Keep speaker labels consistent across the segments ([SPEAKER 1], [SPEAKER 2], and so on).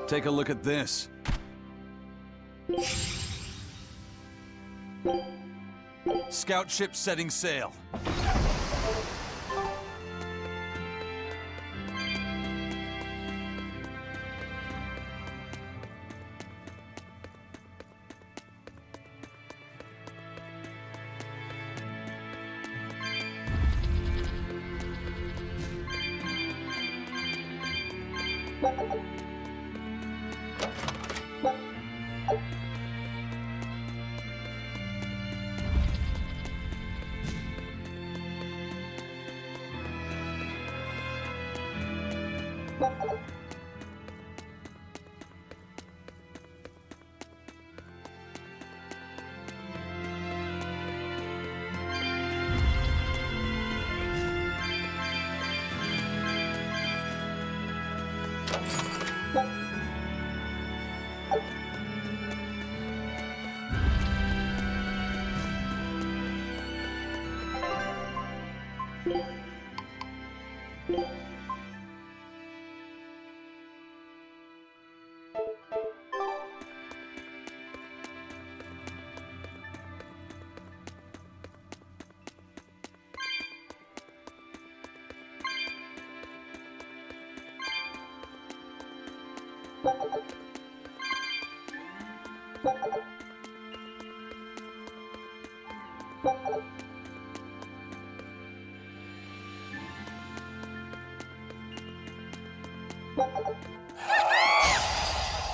[SPEAKER 1] Take a look at this. Scout ship setting sail.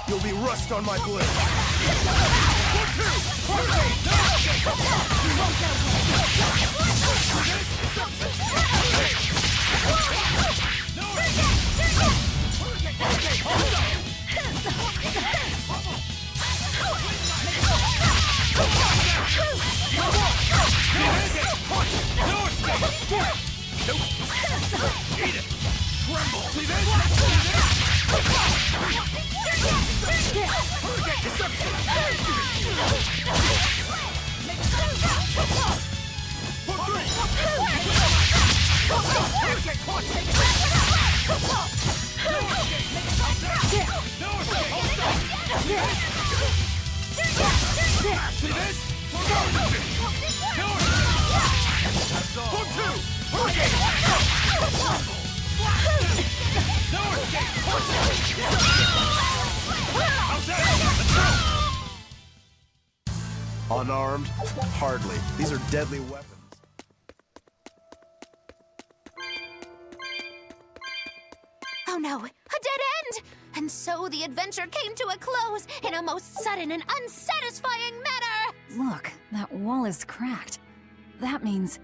[SPEAKER 2] You'll be rust on my blade. Unarmed? Hardly. These are deadly weapons.
[SPEAKER 3] Oh no, a dead end! And so the adventure came to a close in a most sudden and unsatisfying manner!
[SPEAKER 4] Look, that wall is cracked. That means...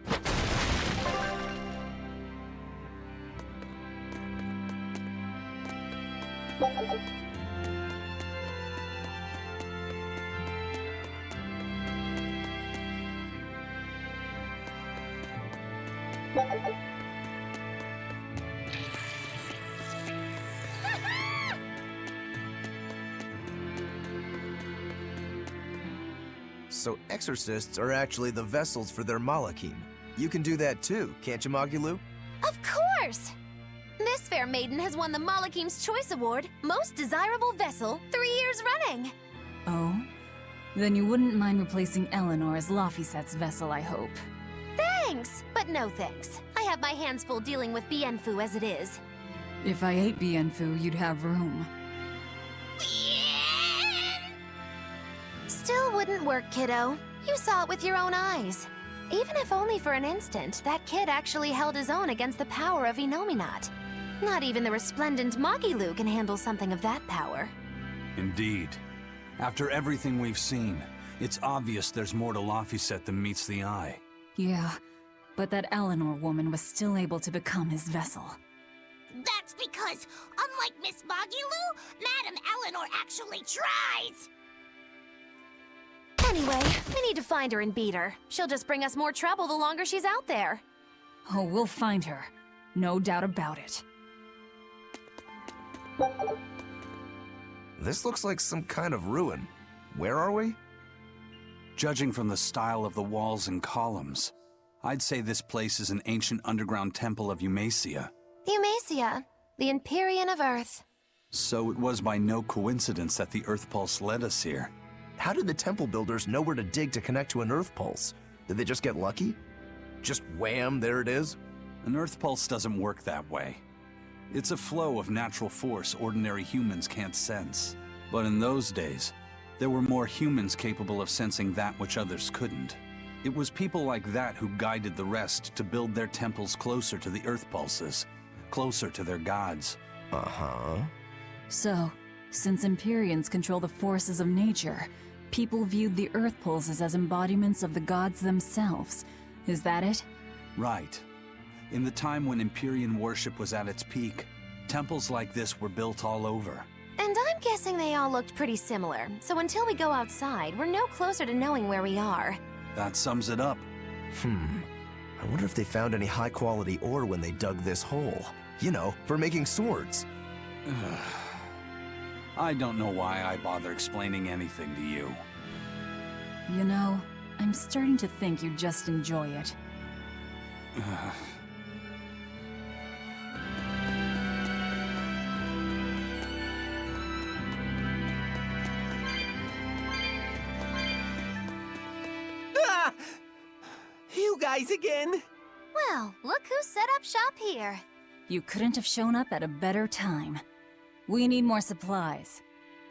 [SPEAKER 2] So exorcists are actually the vessels for their Malakim. You can do that too, can't you, Magilu?
[SPEAKER 3] Of course! This fair maiden has won the Malakim's Choice Award, Most Desirable Vessel, 3 years running.
[SPEAKER 4] Oh? Then you wouldn't mind replacing Eleanor as Laphicet's vessel, I hope.
[SPEAKER 3] Thanks, but no thanks. I have my hands full dealing with Bienfu as it is.
[SPEAKER 4] If I ate Bienfu, you'd have room.
[SPEAKER 3] Still wouldn't work, kiddo. You saw it with your own eyes. Even if only for an instant, that kid actually held his own against the power of Inominat. Not even the resplendent Magilu can handle something of that power.
[SPEAKER 1] Indeed. After everything we've seen, it's obvious there's more to Laphicet than meets the eye.
[SPEAKER 4] Yeah, but that Eleanor woman was still able to become his vessel.
[SPEAKER 5] That's because, unlike Miss Magilu, Madame Eleanor actually tries!
[SPEAKER 3] Anyway, we need to find her and beat her. She'll just bring us more trouble the longer she's out there.
[SPEAKER 4] Oh, we'll find her. No doubt about it.
[SPEAKER 2] This looks like some kind of ruin. Where are we?
[SPEAKER 1] Judging from the style of the walls and columns, I'd say this place is an ancient underground temple of Eumacia.
[SPEAKER 3] Eumacia, the Empyrean of Earth.
[SPEAKER 1] So it was by no coincidence that the Earth Pulse led us here.
[SPEAKER 2] How did the temple builders know where to dig to connect to an Earth Pulse? Did they just get lucky? Just wham, there it is?
[SPEAKER 1] An Earth Pulse doesn't work that way. It's a flow of natural force ordinary humans can't sense. But in those days, there were more humans capable of sensing that which others couldn't. It was people like that who guided the rest to build their temples closer to the Earth Pulses, closer to their gods.
[SPEAKER 2] Uh-huh.
[SPEAKER 4] So, since Empyreans control the forces of nature, people viewed the Earth Pulses as embodiments of the gods themselves. Is that it?
[SPEAKER 1] Right. In the time when Empyrean worship was at its peak, temples like this were built all over.
[SPEAKER 3] And I'm guessing they all looked pretty similar, so until we go outside, we're no closer to knowing where we are.
[SPEAKER 1] That sums it up.
[SPEAKER 2] I wonder if they found any high-quality ore when they dug this hole. You know, for making swords.
[SPEAKER 1] I don't know why I bother explaining anything to you.
[SPEAKER 4] You know, I'm starting to think you just enjoy it.
[SPEAKER 6] You guys again?
[SPEAKER 3] Well, look who set up shop here.
[SPEAKER 4] You couldn't have shown up at a better time. We need more supplies.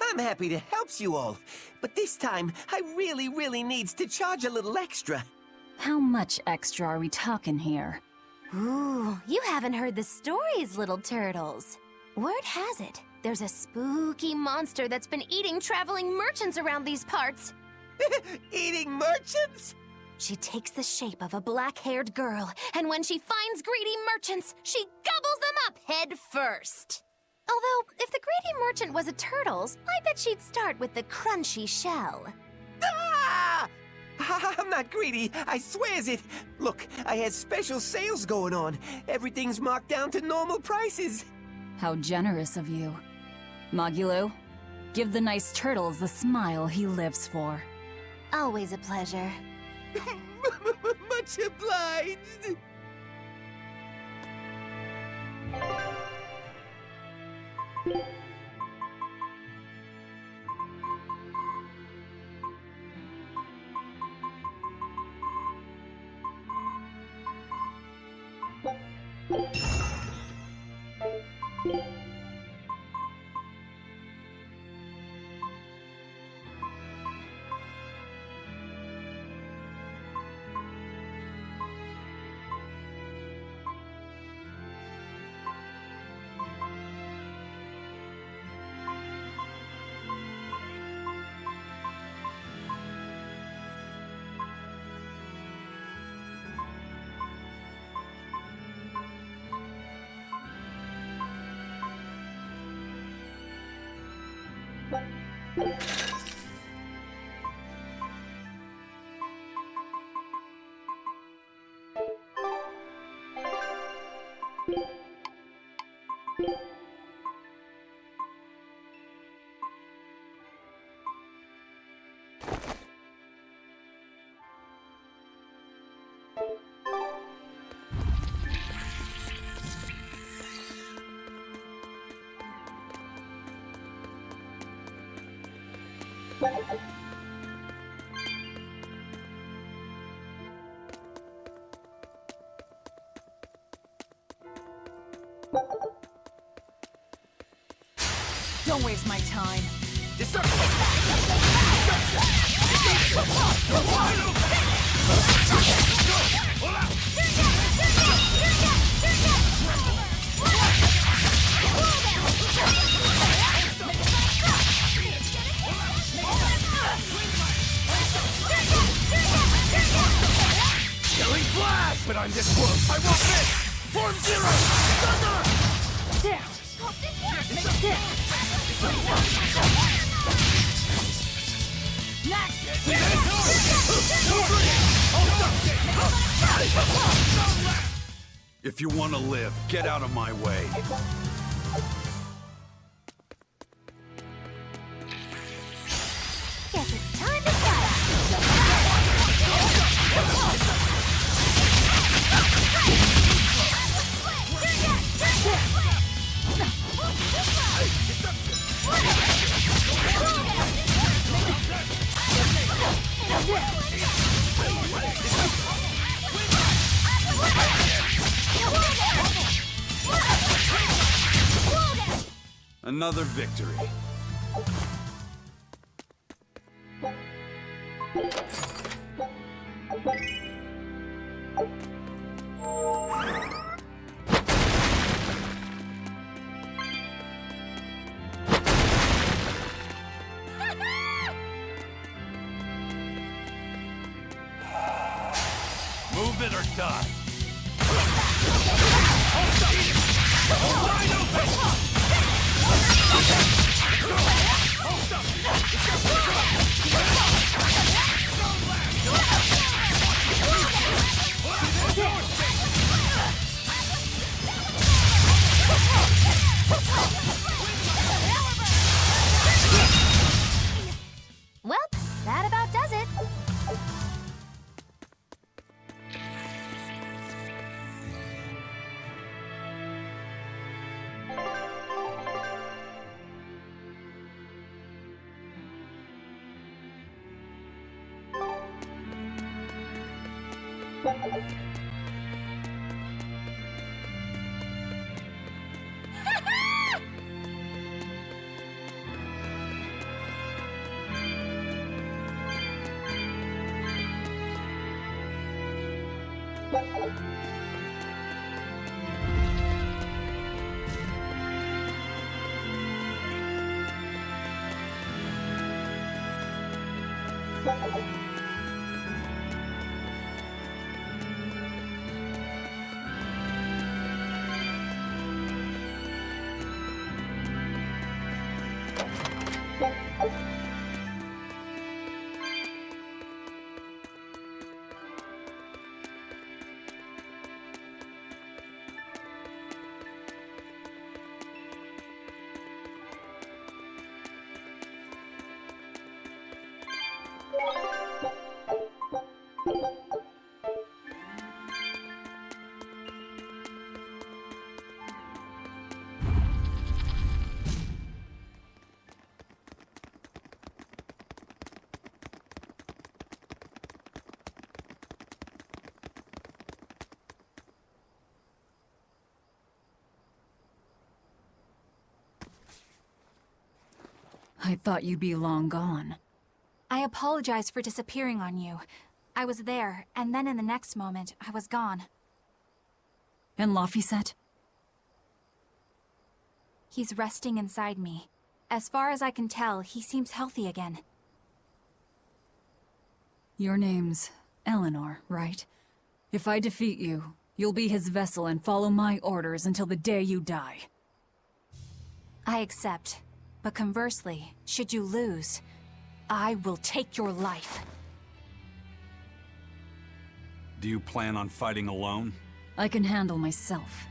[SPEAKER 6] I'm happy to help you all, but this time I really needs to charge a little extra.
[SPEAKER 4] How much extra are we talking here?
[SPEAKER 3] Ooh, you haven't heard the stories, little turtles. Word has it, there's a spooky monster that's been eating traveling merchants around these parts.
[SPEAKER 6] Eating merchants?
[SPEAKER 3] She takes the shape of a black-haired girl, and when she finds greedy merchants, she gobbles them up head first. Although, if the greedy merchant was a turtle's, I bet she'd start with the crunchy shell.
[SPEAKER 6] Ah! I'm not greedy, I swears it. Look, I had special sales going on. Everything's marked down to normal prices.
[SPEAKER 4] How generous of you. Magulu, give the nice turtles the smile he lives for.
[SPEAKER 3] Always a pleasure.
[SPEAKER 6] Much obliged.
[SPEAKER 4] Don't waste my time.
[SPEAKER 6] Killing flash! But I'm this close. I won't miss! Form zero! Thunder!
[SPEAKER 4] Down! Down!
[SPEAKER 1] If you want to live, get out of my way.
[SPEAKER 3] Guess it's time to fight.
[SPEAKER 1] Another victory.
[SPEAKER 7] Move it or die.
[SPEAKER 3] Well, that about does it.
[SPEAKER 4] I thought you'd be long gone.
[SPEAKER 8] I apologize for disappearing on you. I was there, and then in the next moment, I was gone.
[SPEAKER 4] And Laphicet?
[SPEAKER 8] He's resting inside me. As far as I can tell, he seems healthy again.
[SPEAKER 4] Your name's Eleanor, right? If I defeat you, you'll be his vessel and follow my orders until the day you die.
[SPEAKER 8] I accept. But conversely, should you lose, I will take your life.
[SPEAKER 1] Do you plan on fighting alone?
[SPEAKER 4] I can handle myself.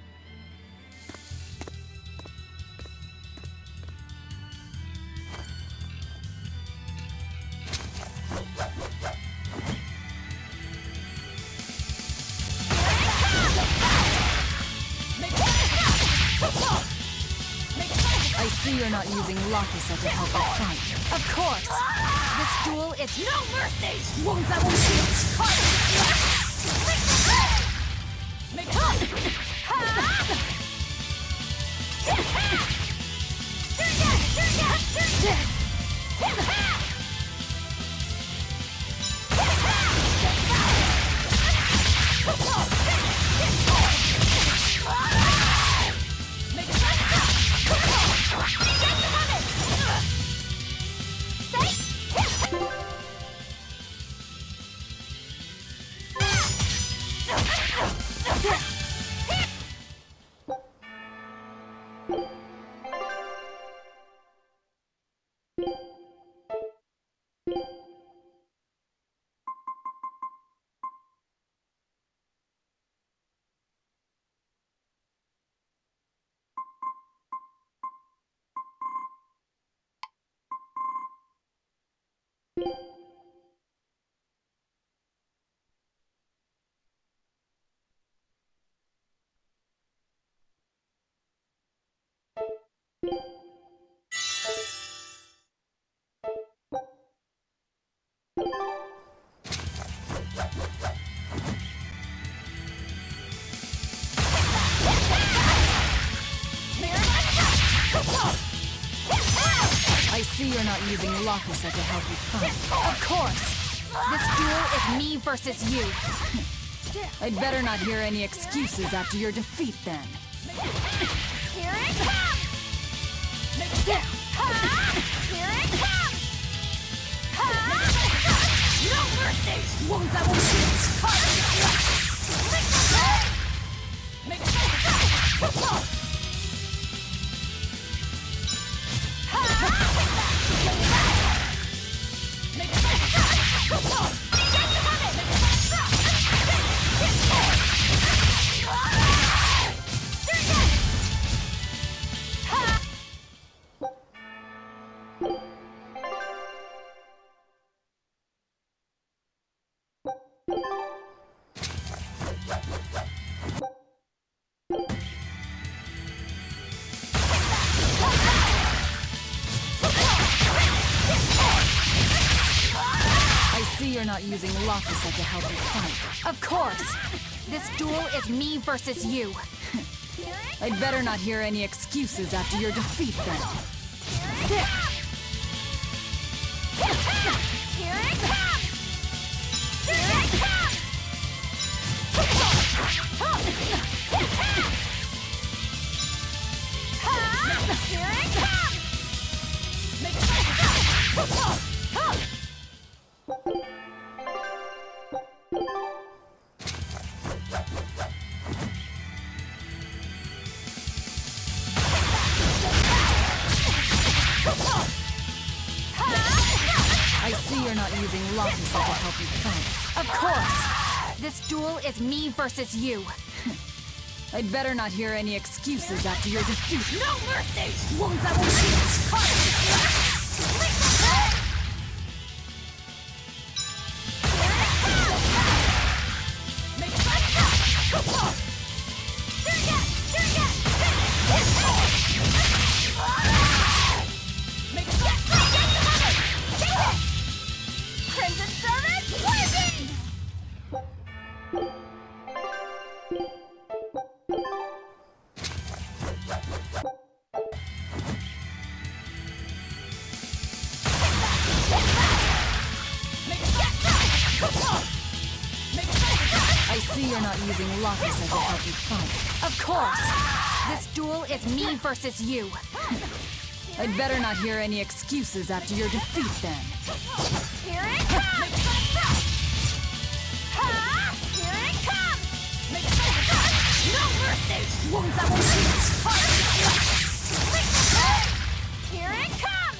[SPEAKER 4] I see you're not using Laphicet to help the fight.
[SPEAKER 8] Of course! This duel is no mercy!
[SPEAKER 4] you're not using Lockusa to help you fight. Of course! This duel is me versus you. I'd better not hear any excuses after your defeat, then.
[SPEAKER 5] Here it comes! Here it comes! No mercy!
[SPEAKER 4] Wounds that will you're not using Lockusa to help you fight. Of course! This duel is me versus you. I'd better not hear any excuses after your defeat, then.
[SPEAKER 5] Here it comes! Here it comes! Here it comes!
[SPEAKER 4] I see you're not using Lockusa to help you fight. Of course! This duel is me versus you. I'd better not hear any excuses after your defeat.
[SPEAKER 5] No mercy!
[SPEAKER 4] Wounds that will heal!
[SPEAKER 5] Crimson Servant, win!
[SPEAKER 4] I see you're not using Lockusa to help you fight. Of course! This duel is me versus you. I'd better not hear any excuses after your defeat, then.
[SPEAKER 5] Here it comes! Here it comes! No mercy!
[SPEAKER 4] Wounds that will heal!
[SPEAKER 5] Here it comes!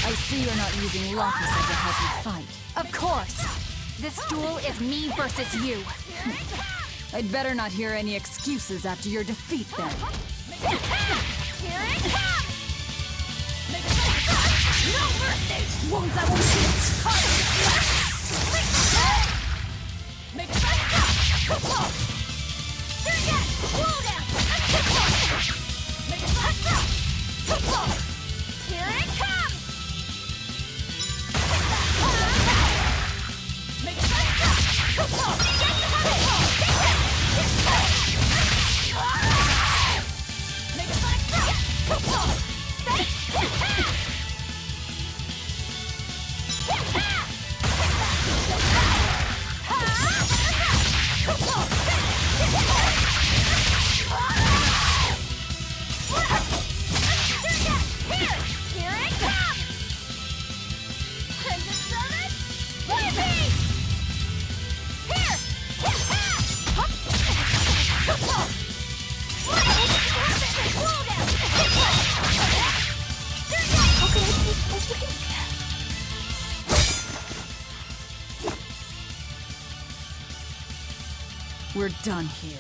[SPEAKER 4] I see you're not using Lockusa to help you fight. Of course! This duel is me versus you. I'd better not hear any excuses after your defeat, then.
[SPEAKER 5] Here it comes!
[SPEAKER 4] No mercy! Wounds that will heal!
[SPEAKER 5] Here it comes! Here it comes! Crimson Servant, win! Here!
[SPEAKER 4] We're done here.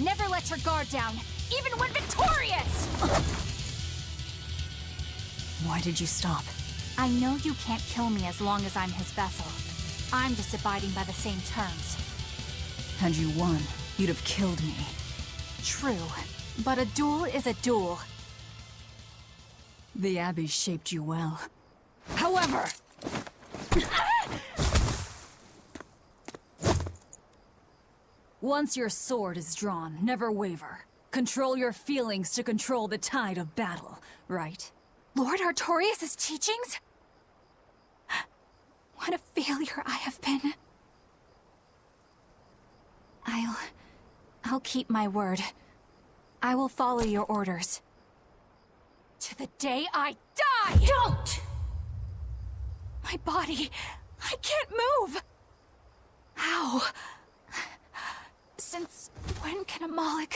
[SPEAKER 8] Never let your guard down, even when victorious!
[SPEAKER 4] Why did you stop?
[SPEAKER 8] I know you can't kill me as long as I'm his vessel. I'm just abiding by the same terms.
[SPEAKER 4] Had you won, you'd have killed me.
[SPEAKER 8] True, but a duel is a duel.
[SPEAKER 4] The Abbey shaped you well. However... Once your sword is drawn, never waver. Control your feelings to control the tide of battle, right?
[SPEAKER 8] Lord Artorias' teachings? What a failure I have been. I'll keep my word. I will follow your orders. To the day I die! Don't! My body, I can't move! How? Since when can a Moloch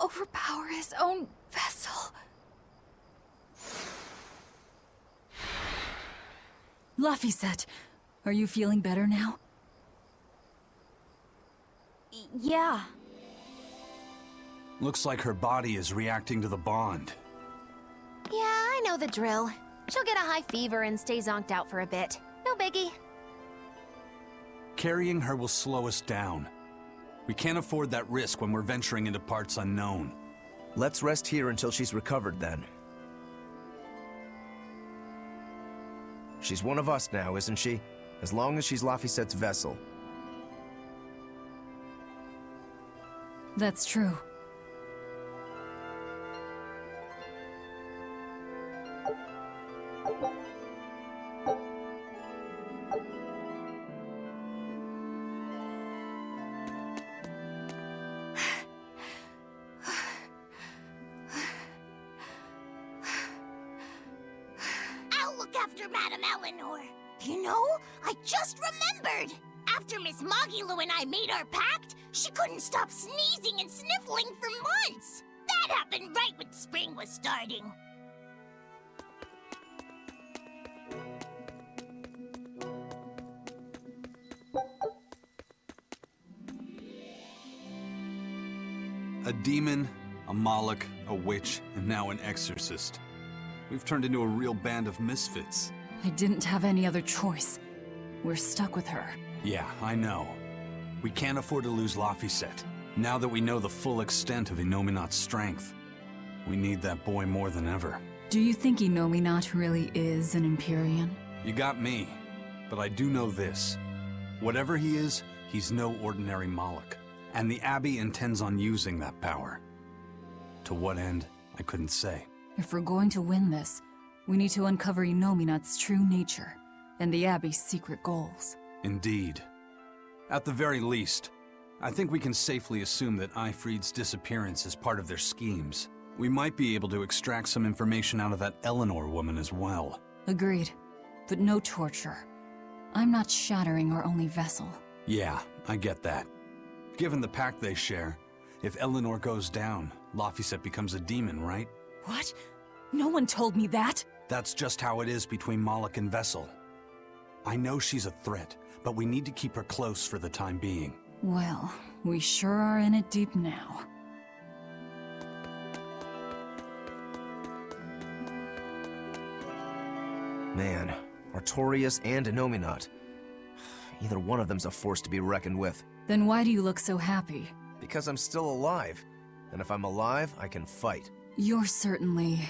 [SPEAKER 8] overpower his own vessel?
[SPEAKER 4] Laphicet, are you feeling better now?
[SPEAKER 8] Yeah.
[SPEAKER 1] Looks like her body is reacting to the bond.
[SPEAKER 3] Yeah, I know the drill. She'll get a high fever and stay zonked out for a bit. No biggie.
[SPEAKER 1] Carrying her will slow us down. We can't afford that risk when we're venturing into parts unknown.
[SPEAKER 2] Let's rest here until she's recovered then. She's one of us now, isn't she? As long as she's Laphicet's vessel.
[SPEAKER 4] That's true.
[SPEAKER 5] I'll look after Madame Eleanor. You know, I just remembered. After Miss Magilu and I made our pact, she couldn't stop sneezing and sniffling for months. That happened right when spring was starting.
[SPEAKER 1] A demon, a Moloch, a witch, and now an exorcist. We've turned into a real band of misfits.
[SPEAKER 4] I didn't have any other choice. We're stuck with her.
[SPEAKER 1] Yeah, I know. We can't afford to lose Laphicet. Now that we know the full extent of Inominat's strength, we need that boy more than ever.
[SPEAKER 4] Do you think Inominat really is an Empyrean?
[SPEAKER 1] You got me, but I do know this. Whatever he is, he's no ordinary Moloch. And the Abbey intends on using that power. To what end, I couldn't say.
[SPEAKER 4] If we're going to win this, we need to uncover Inominat's true nature and the Abbey's secret goals.
[SPEAKER 1] Indeed. At the very least, I think we can safely assume that Ifrid's disappearance is part of their schemes. We might be able to extract some information out of that Eleanor woman as well.
[SPEAKER 4] Agreed. But no torture. I'm not shattering our only vessel.
[SPEAKER 1] Yeah, I get that. Given the pact they share, if Eleanor goes down, Laphicet becomes a demon, right?
[SPEAKER 4] What? No one told me that!
[SPEAKER 1] That's just how it is between Moloch and Vessel. I know she's a threat, but we need to keep her close for the time being.
[SPEAKER 4] Well, we sure are in it deep now.
[SPEAKER 2] Man, Artorias and Inominat. Either one of them's a force to be reckoned with.
[SPEAKER 4] Then why do you look so happy?
[SPEAKER 2] Because I'm still alive. And if I'm alive, I can fight.
[SPEAKER 4] You're certainly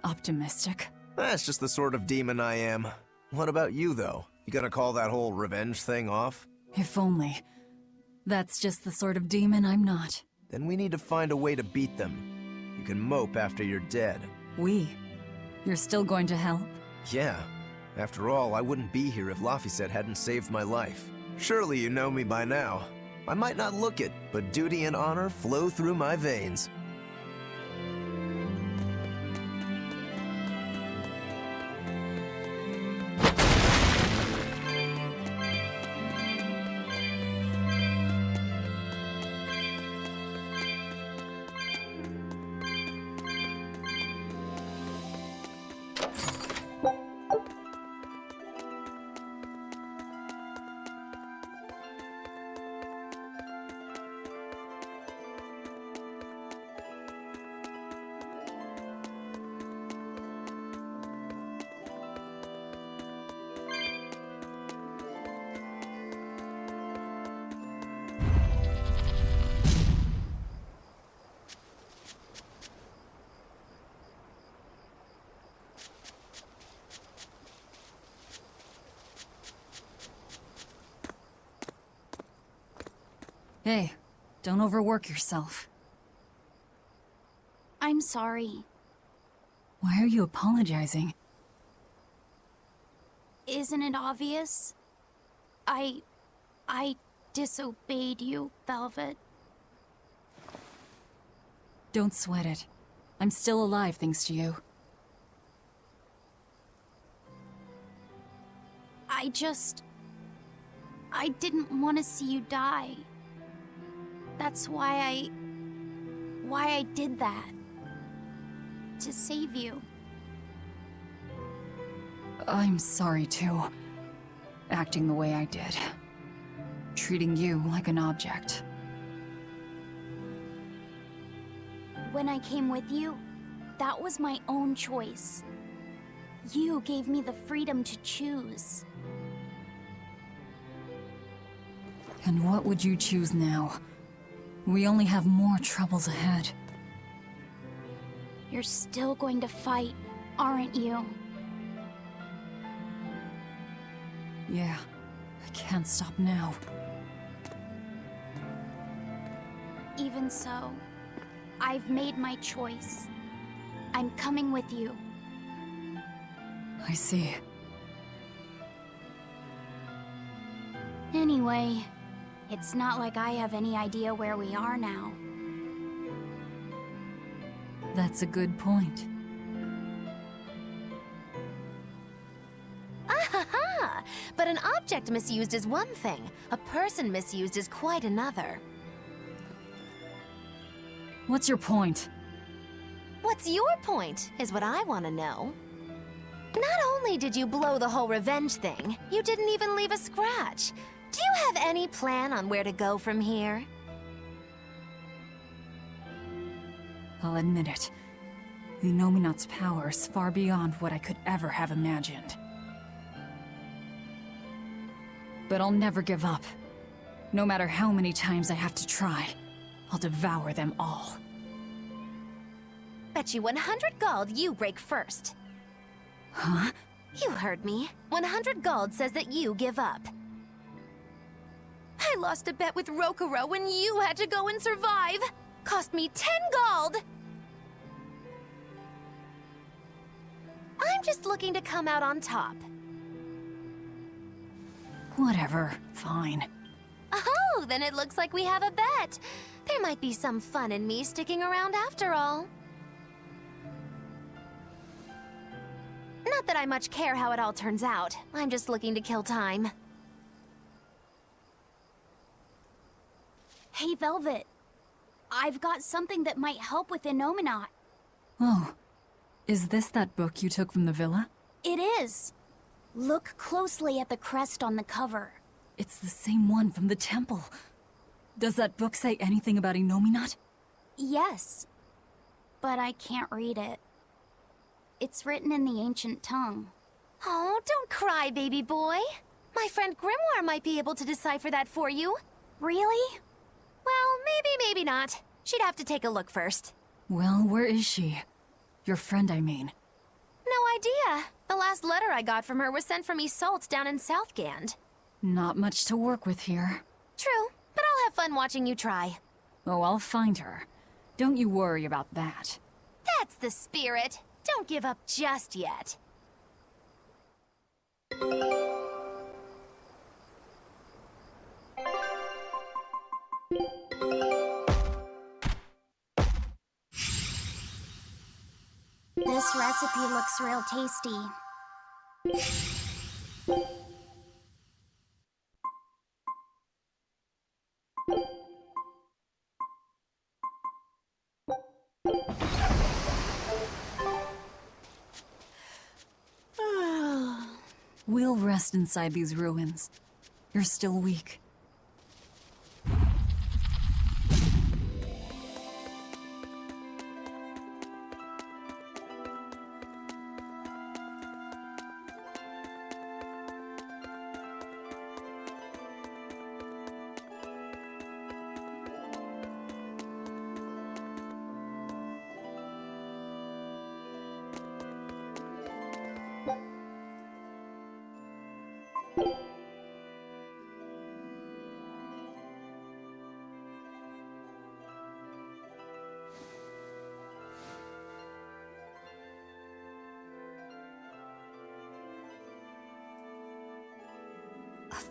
[SPEAKER 4] optimistic.
[SPEAKER 2] That's just the sort of demon I am. What about you, though? You gonna call that whole revenge thing off?
[SPEAKER 4] If only. That's just the sort of demon I'm not.
[SPEAKER 2] Then we need to find a way to beat them. You can mope after you're dead.
[SPEAKER 4] We? You're still going to help?
[SPEAKER 2] Yeah. After all, I wouldn't be here if Laphicet hadn't saved my life. Surely you know me by now. I might not look it, but duty and honor flow through my veins.
[SPEAKER 4] Hey, don't overwork yourself.
[SPEAKER 8] I'm sorry.
[SPEAKER 4] Why are you apologizing?
[SPEAKER 8] Isn't it obvious? I disobeyed you, Velvet.
[SPEAKER 4] Don't sweat it. I'm still alive thanks to you.
[SPEAKER 8] I didn't want to see you die. That's why I did that. To save you.
[SPEAKER 4] I'm sorry too. Acting the way I did. Treating you like an object.
[SPEAKER 8] When I came with you, that was my own choice. You gave me the freedom to choose.
[SPEAKER 4] And what would you choose now? We only have more troubles ahead.
[SPEAKER 8] You're still going to fight, aren't you?
[SPEAKER 4] Yeah, I can't stop now.
[SPEAKER 8] Even so, I've made my choice. I'm coming with you.
[SPEAKER 4] I see.
[SPEAKER 8] Anyway, it's not like I have any idea where we are now.
[SPEAKER 4] That's a good point.
[SPEAKER 3] Ah-ha-ha! But an object misused is one thing. A person misused is quite another.
[SPEAKER 4] What's your point?
[SPEAKER 3] What's your point, is what I want to know. Not only did you blow the whole revenge thing, you didn't even leave a scratch. Do you have any plan on where to go from here?
[SPEAKER 4] I'll admit it. The Nominat's power is far beyond what I could ever have imagined. But I'll never give up. No matter how many times I have to try, I'll devour them all.
[SPEAKER 3] Bet you 100 gold you break first.
[SPEAKER 4] Huh?
[SPEAKER 3] You heard me. 100 gold says that you give up. I lost a bet with Rokuro when you had to go and survive. Cost me 10 gold. I'm just looking to come out on top.
[SPEAKER 4] Whatever. Fine.
[SPEAKER 3] Oh, then it looks like we have a bet. There might be some fun in me sticking around after all. Not that I much care how it all turns out. I'm just looking to kill time.
[SPEAKER 8] Hey, Velvet. I've got something that might help with Innominat.
[SPEAKER 4] Oh. Is this that book you took from the villa?
[SPEAKER 8] It is. Look closely at the crest on the cover.
[SPEAKER 4] It's the same one from the temple. Does that book say anything about Innominat?
[SPEAKER 8] Yes. But I can't read it. It's written in the ancient tongue.
[SPEAKER 3] Oh, don't cry, baby boy. My friend Grimoire might be able to decipher that for you.
[SPEAKER 8] Really?
[SPEAKER 3] Well, maybe not. She'd have to take a look first.
[SPEAKER 4] Well, where is she? Your friend, I mean.
[SPEAKER 3] No idea. The last letter I got from her was sent from Isolde down in Southgand.
[SPEAKER 4] Not much to work with here.
[SPEAKER 3] True, but I'll have fun watching you try.
[SPEAKER 4] Oh, I'll find her. Don't you worry about that.
[SPEAKER 3] That's the spirit. Don't give up just yet.
[SPEAKER 8] This recipe looks real tasty.
[SPEAKER 4] We'll rest inside these ruins. You're still weak.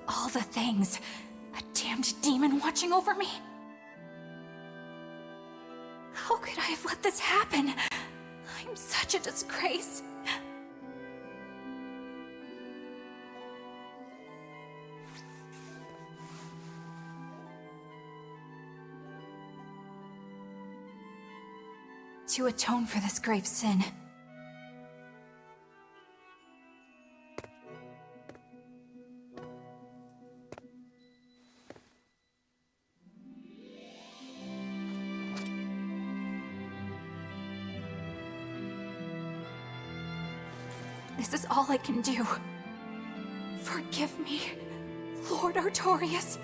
[SPEAKER 4] all the things. A damned demon watching over me. How could I have let this happen? I'm such a disgrace. To atone for this grave sin. This is all I can do. Forgive me, Lord Artorias.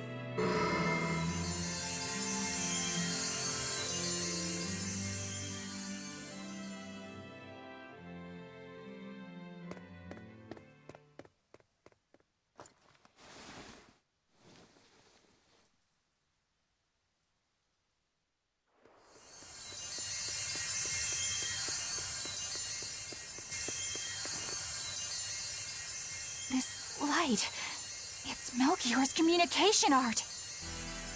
[SPEAKER 4] This light, it's Melchior's communication art.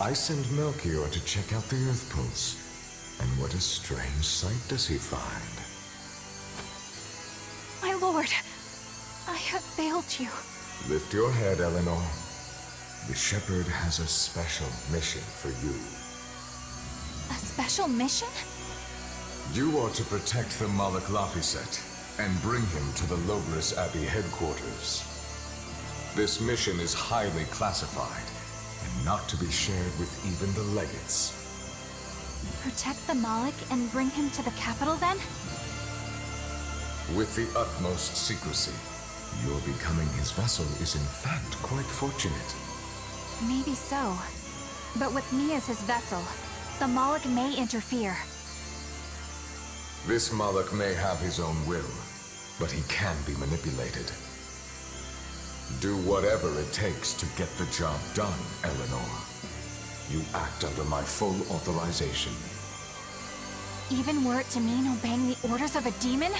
[SPEAKER 7] I send Melchior to check out the Earth Pulse. And what a strange sight does he find?
[SPEAKER 4] My lord, I have failed you.
[SPEAKER 7] Lift your head, Eleanor. The Shepherd has a special mission for you.
[SPEAKER 4] A special mission?
[SPEAKER 7] You are to protect the Malak Laphicet and bring him to the Logris Abbey headquarters. This mission is highly classified and not to be shared with even the legates.
[SPEAKER 4] Protect the Malik and bring him to the capital, then?
[SPEAKER 7] With the utmost secrecy. Your becoming his vessel is in fact quite fortunate.
[SPEAKER 4] Maybe so. But with me as his vessel, the Malik may interfere.
[SPEAKER 7] This Malak may have his own will, but he can be manipulated. Do whatever it takes to get the job done, Eleanor. You act under my full authorization.
[SPEAKER 4] Even were it to mean obeying the orders of a demon?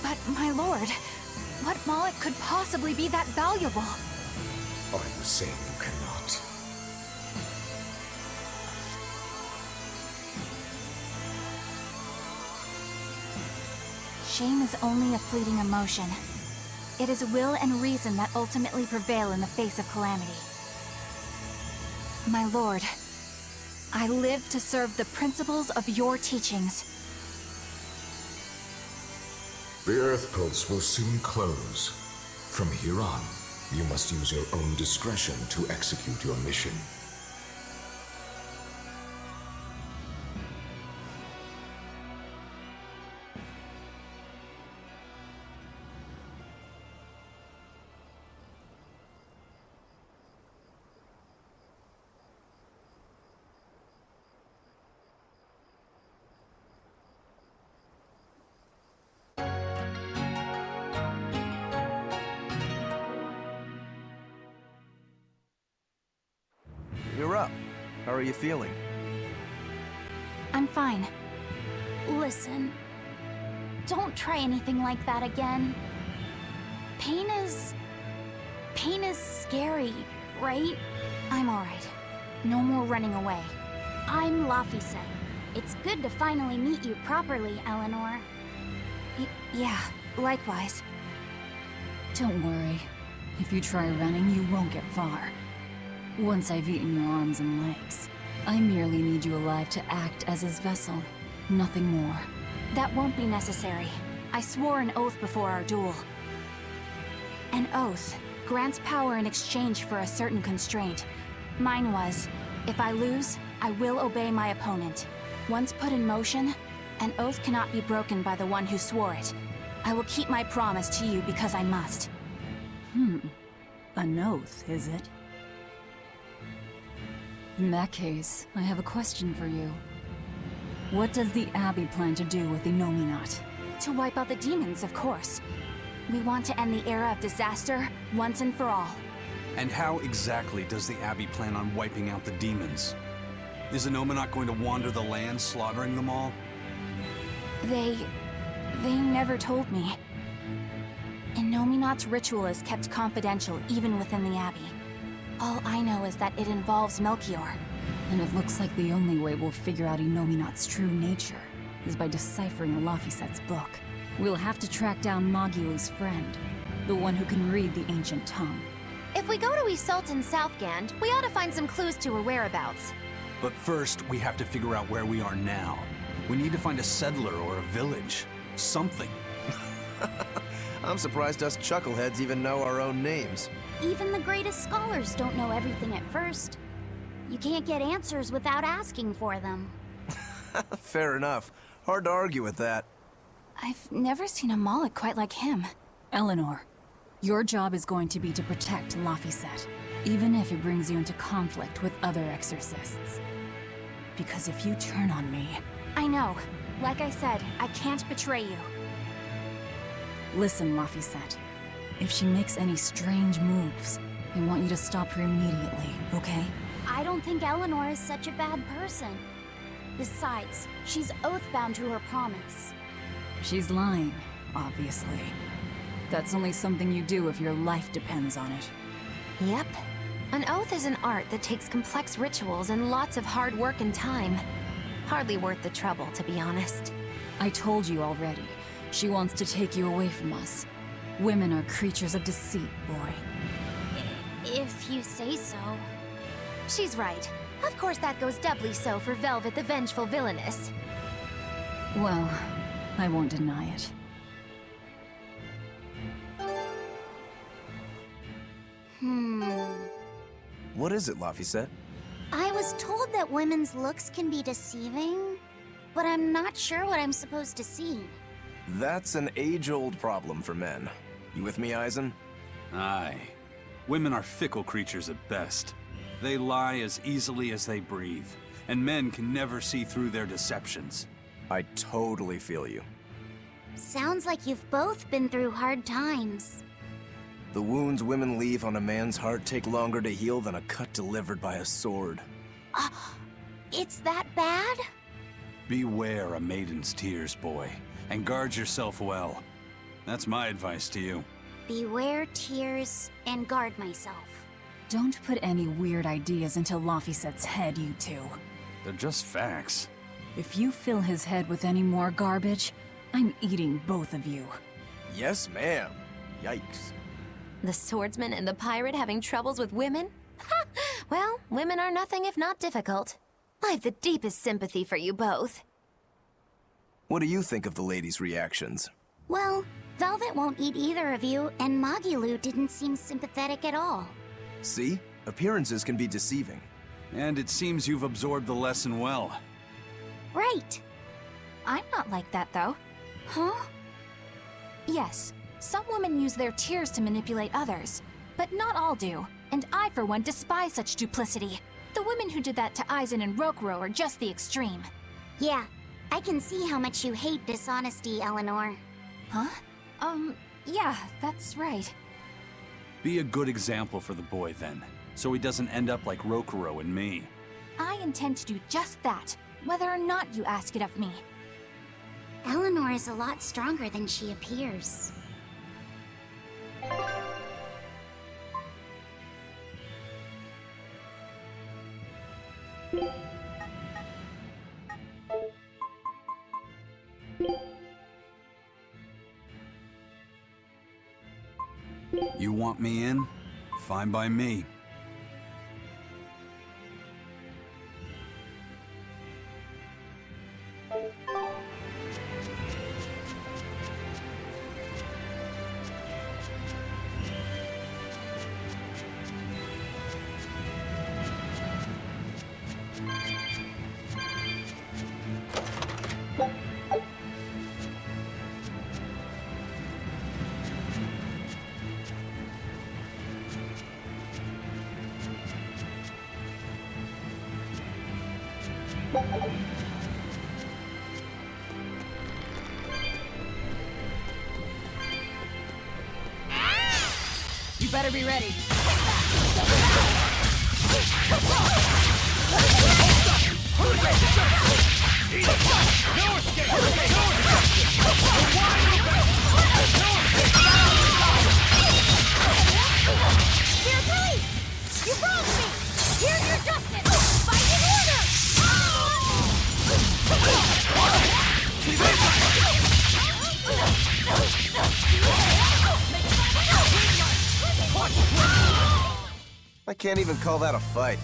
[SPEAKER 4] But, my lord, what Malik could possibly be that valuable?
[SPEAKER 7] Are you saying you cannot?
[SPEAKER 4] Shame is only a fleeting emotion. It is will and reason that ultimately prevail in the face of calamity. My lord, I live to serve the principles of your teachings.
[SPEAKER 7] The Earth Pulse will soon close. From here on, you must use your own discretion to execute your mission.
[SPEAKER 2] You're up. How are you feeling?
[SPEAKER 4] I'm fine.
[SPEAKER 8] Listen, don't try anything like that again. Pain is scary, right?
[SPEAKER 4] I'm alright. No more running away.
[SPEAKER 8] I'm Laphicet. It's good to finally meet you properly, Eleanor.
[SPEAKER 4] Yeah, likewise.
[SPEAKER 9] Don't worry. If you try running, you won't get far. Once I've eaten your arms and legs, I merely need you alive to act as his vessel. Nothing more.
[SPEAKER 4] That won't be necessary. I swore an oath before our duel. An oath grants power in exchange for a certain constraint. Mine was, if I lose, I will obey my opponent. Once put in motion, an oath cannot be broken by the one who swore it. I will keep my promise to you because I must.
[SPEAKER 9] An oath, is it? In that case, I have a question for you. What does the Abbey plan to do with Inominat?
[SPEAKER 4] To wipe out the demons, of course. We want to end the era of disaster once and for all.
[SPEAKER 1] And how exactly does the Abbey plan on wiping out the demons? Is Inominat going to wander the land, slaughtering them all?
[SPEAKER 4] They never told me. Inominat's ritual is kept confidential even within the Abbey. All I know is that it involves Melchior.
[SPEAKER 9] And it looks like the only way we'll figure out Inominat's true nature is by deciphering Laphicet's book. We'll have to track down Magilu's friend, the one who can read the ancient tongue.
[SPEAKER 3] If we go to Isolt in Southgand, we ought to find some clues to her whereabouts.
[SPEAKER 1] But first, we have to figure out where we are now. We need to find a settler or a village. Something.
[SPEAKER 2] I'm surprised us chuckleheads even know our own names.
[SPEAKER 8] Even the greatest scholars don't know everything at first. You can't get answers without asking for them.
[SPEAKER 2] Fair enough. Hard to argue with that.
[SPEAKER 4] I've never seen a Moloch quite like him.
[SPEAKER 9] Eleanor, your job is going to be to protect Laphicet, even if it brings you into conflict with other exorcists. Because if you turn on me...
[SPEAKER 4] I know. Like I said, I can't betray you.
[SPEAKER 9] Listen, Laphicet. If she makes any strange moves, I want you to stop her immediately, okay?
[SPEAKER 8] I don't think Eleanor is such a bad person. Besides, she's oath-bound to her promise.
[SPEAKER 9] She's lying, obviously. That's only something you do if your life depends on it.
[SPEAKER 3] Yep. An oath is an art that takes complex rituals and lots of hard work and time. Hardly worth the trouble, to be honest.
[SPEAKER 9] I told you already. She wants to take you away from us. Women are creatures of deceit, boy.
[SPEAKER 8] If you say so.
[SPEAKER 3] She's right. Of course that goes doubly so for Velvet the Vengeful Villainess.
[SPEAKER 9] Well, I won't deny it.
[SPEAKER 2] What is it, Laphicet?
[SPEAKER 8] I was told that women's looks can be deceiving, but I'm not sure what I'm supposed to see.
[SPEAKER 2] That's an age-old problem for men. You with me, Eisen?
[SPEAKER 1] Aye. Women are fickle creatures at best. They lie as easily as they breathe, and men can never see through their deceptions.
[SPEAKER 2] I totally feel you.
[SPEAKER 8] Sounds like you've both been through hard times.
[SPEAKER 2] The wounds women leave on a man's heart take longer to heal than a cut delivered by a sword.
[SPEAKER 8] It's that bad?
[SPEAKER 1] Beware a maiden's tears, boy, and guard yourself well. That's my advice to you.
[SPEAKER 8] Beware tears and guard myself.
[SPEAKER 9] Don't put any weird ideas into Laphicet's head, you two.
[SPEAKER 1] They're just facts.
[SPEAKER 9] If you fill his head with any more garbage, I'm eating both of you.
[SPEAKER 2] Yes, ma'am. Yikes.
[SPEAKER 3] The swordsman and the pirate having troubles with women? Ha! Well, women are nothing if not difficult. I've the deepest sympathy for you both.
[SPEAKER 2] What do you think of the ladies' reactions?
[SPEAKER 8] Well, Velvet won't eat either of you, and Magilu didn't seem sympathetic at all.
[SPEAKER 2] See? Appearances can be deceiving.
[SPEAKER 1] And it seems you've absorbed the lesson well.
[SPEAKER 8] Right.
[SPEAKER 4] I'm not like that, though.
[SPEAKER 8] Huh?
[SPEAKER 4] Yes, some women use their tears to manipulate others, but not all do, and I, for one, despise such duplicity. The women who did that to Eisen and Rokuro are just the extreme.
[SPEAKER 8] Yeah, I can see how much you hate dishonesty, Eleanor.
[SPEAKER 4] Huh? Yeah, that's right.
[SPEAKER 1] Be a good example for the boy, then, so he doesn't end up like Rokuro and me.
[SPEAKER 4] I intend to do just that, whether or not you ask it of me.
[SPEAKER 8] Eleanor is a lot stronger than she appears.
[SPEAKER 1] You want me in? Fine by me.
[SPEAKER 4] You better be ready.
[SPEAKER 8] Your place! You got
[SPEAKER 2] I can't even call that a fight.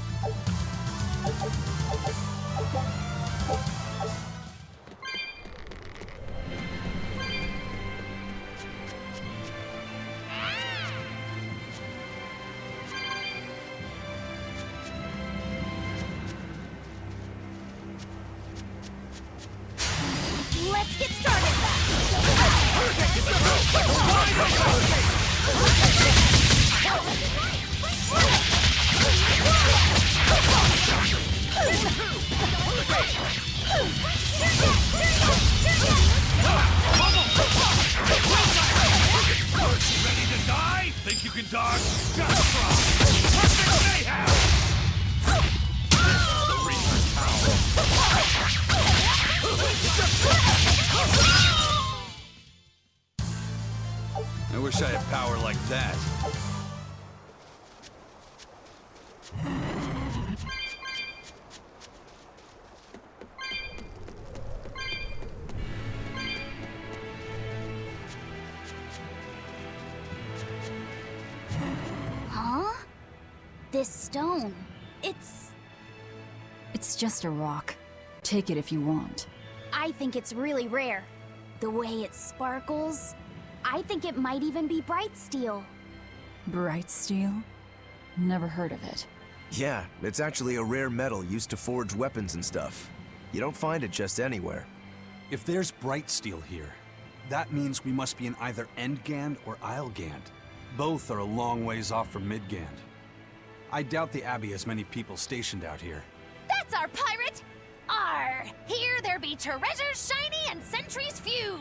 [SPEAKER 5] Let's get started!
[SPEAKER 10] Ready to die? Think you can dodge? Just try! Perfect mayhem! The Reaper Tower!
[SPEAKER 1] I wish I had power like that.
[SPEAKER 8] Huh? This stone.
[SPEAKER 9] It's just a rock. Take it if you want.
[SPEAKER 8] I think it's really rare. The way it sparkles. I think it might even be bright steel.
[SPEAKER 9] Bright steel? Never heard of it.
[SPEAKER 2] Yeah, it's actually a rare metal used to forge weapons and stuff. You don't find it just anywhere.
[SPEAKER 1] If there's bright steel here, that means we must be in either Endgand or Islegand. Both are a long ways off from Midgand. I doubt the Abbey has many people stationed out here.
[SPEAKER 3] That's our pirate! Arr! Here there be treasures shiny and sentries few!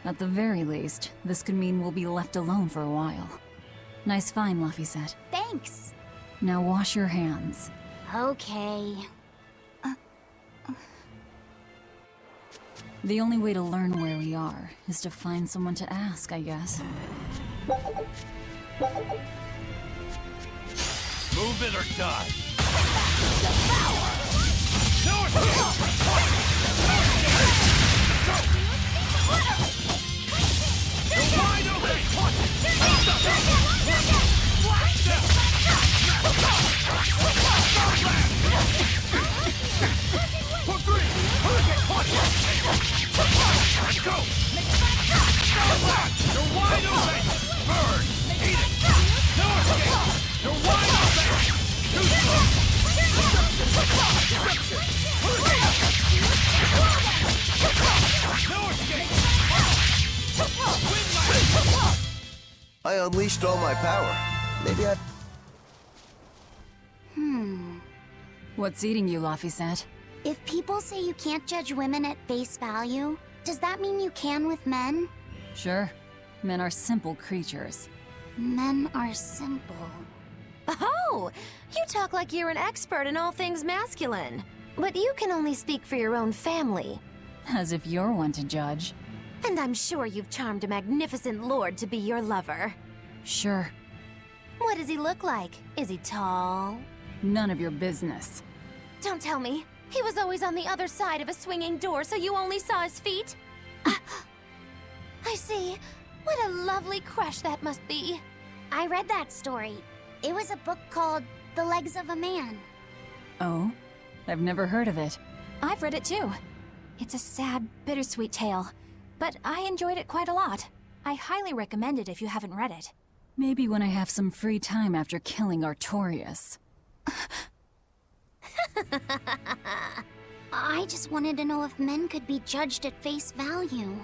[SPEAKER 9] At the very least, this could mean we'll be left alone for a while. Nice find, Laphicet.
[SPEAKER 8] Thanks.
[SPEAKER 9] Now wash your hands.
[SPEAKER 8] Okay.
[SPEAKER 9] The only way to learn where we are is to find someone to ask, I guess.
[SPEAKER 10] Move it or die!
[SPEAKER 2] I unleashed all my power. Maybe I...
[SPEAKER 9] What's eating you, Laphicet?
[SPEAKER 8] If people say you can't judge women at face value, does that mean you can with men?
[SPEAKER 9] Sure. Men are simple creatures.
[SPEAKER 8] Men are simple.
[SPEAKER 3] Oh! You talk like you're an expert in all things masculine. But you can only speak for your own family.
[SPEAKER 9] As if you're one to judge.
[SPEAKER 3] And I'm sure you've charmed a magnificent lord to be your lover.
[SPEAKER 9] Sure.
[SPEAKER 3] What does he look like? Is he tall?
[SPEAKER 9] None of your business.
[SPEAKER 3] Don't tell me. He was always on the other side of a swinging door, so you only saw his feet? I see. What a lovely crush that must be.
[SPEAKER 8] I read that story. It was a book called The Legs of a Man.
[SPEAKER 9] Oh? I've never heard of it.
[SPEAKER 4] I've read it too. It's a sad, bittersweet tale, but I enjoyed it quite a lot. I highly recommend it if you haven't read it.
[SPEAKER 9] Maybe when I have some free time after killing Artorias.
[SPEAKER 8] I just wanted to know if men could be judged at face value.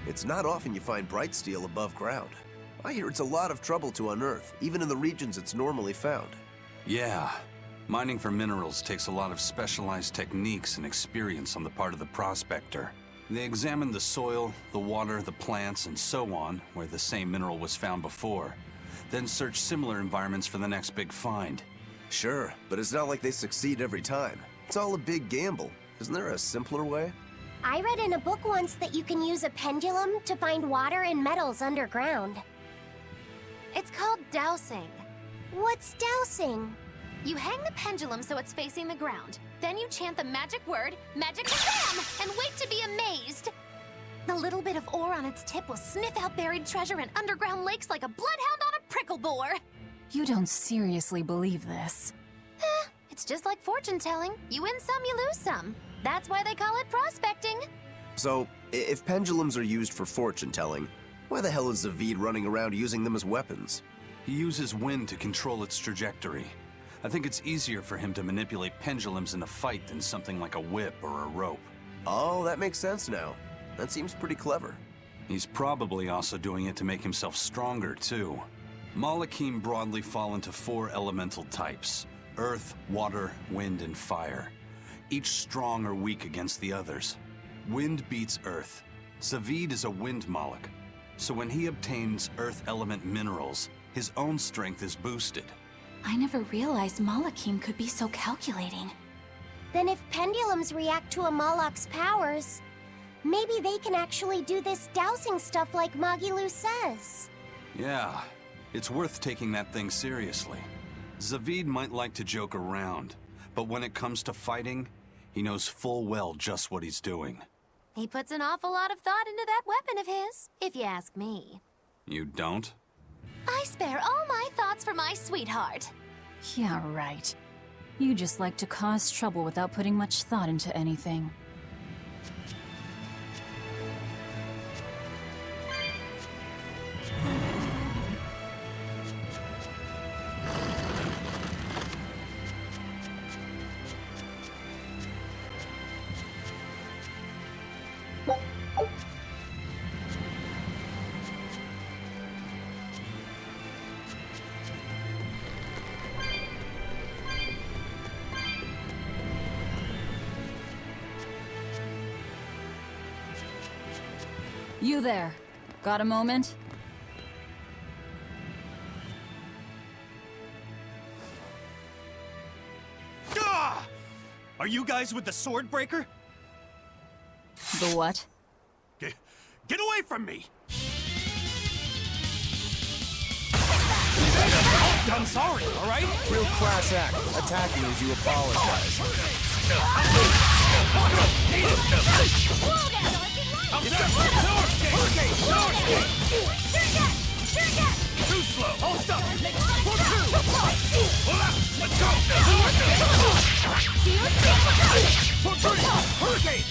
[SPEAKER 2] It's not often you find bright steel above ground. I hear it's a lot of trouble to unearth, even in the regions it's normally found.
[SPEAKER 1] Yeah. Mining for minerals takes a lot of specialized techniques and experience on the part of the prospector. They examine the soil, the water, the plants, and so on, where the same mineral was found before. Then search similar environments for the next big find.
[SPEAKER 2] Sure, but it's not like they succeed every time. It's all a big gamble. Isn't there a simpler way?
[SPEAKER 5] I read in a book once that you can use a pendulum to find water and metals underground.
[SPEAKER 3] It's called dowsing.
[SPEAKER 5] What's dowsing?
[SPEAKER 3] You hang the pendulum so it's facing the ground. Then you chant the magic word, Magic Kazam, and wait to be amazed. The little bit of ore on its tip will sniff out buried treasure in underground lakes like a bloodhound on a prickle bore!
[SPEAKER 9] You don't seriously believe this.
[SPEAKER 3] It's just like fortune telling. You win some, you lose some. That's why they call it prospecting.
[SPEAKER 2] So, if pendulums are used for fortune telling, why the hell is Zavid running around using them as weapons?
[SPEAKER 1] He uses wind to control its trajectory. I think it's easier for him to manipulate pendulums in a fight than something like a whip or a rope.
[SPEAKER 2] Oh, that makes sense now. That seems pretty clever.
[SPEAKER 1] He's probably also doing it to make himself stronger, too. Malakim broadly fall into 4 elemental types: earth, water, wind, and fire. Each strong or weak against the others. Wind beats earth. Zavid is a wind Moloch, so when he obtains earth element minerals, his own strength is boosted.
[SPEAKER 8] I never realized Malakim could be so calculating. Then if pendulums react to a Moloch's powers, maybe they can actually do this dowsing stuff like Magilu says.
[SPEAKER 1] Yeah, it's worth taking that thing seriously. Zavid might like to joke around, but when it comes to fighting, he knows full well just what he's doing.
[SPEAKER 3] He puts an awful lot of thought into that weapon of his, if you ask me.
[SPEAKER 1] You don't?
[SPEAKER 3] I spare all my thoughts for my sweetheart.
[SPEAKER 9] Yeah, right. You just like to cause trouble without putting much thought into anything. You there. Got a moment?
[SPEAKER 10] Ah! Are you guys with the sword breaker?
[SPEAKER 9] The what?
[SPEAKER 10] Get away from me! I'm sorry, all right?
[SPEAKER 2] Real class act. Attacking as you apologize.
[SPEAKER 10] Too slow! Hold stop! For 2! Let's go! For 3! Hurricane!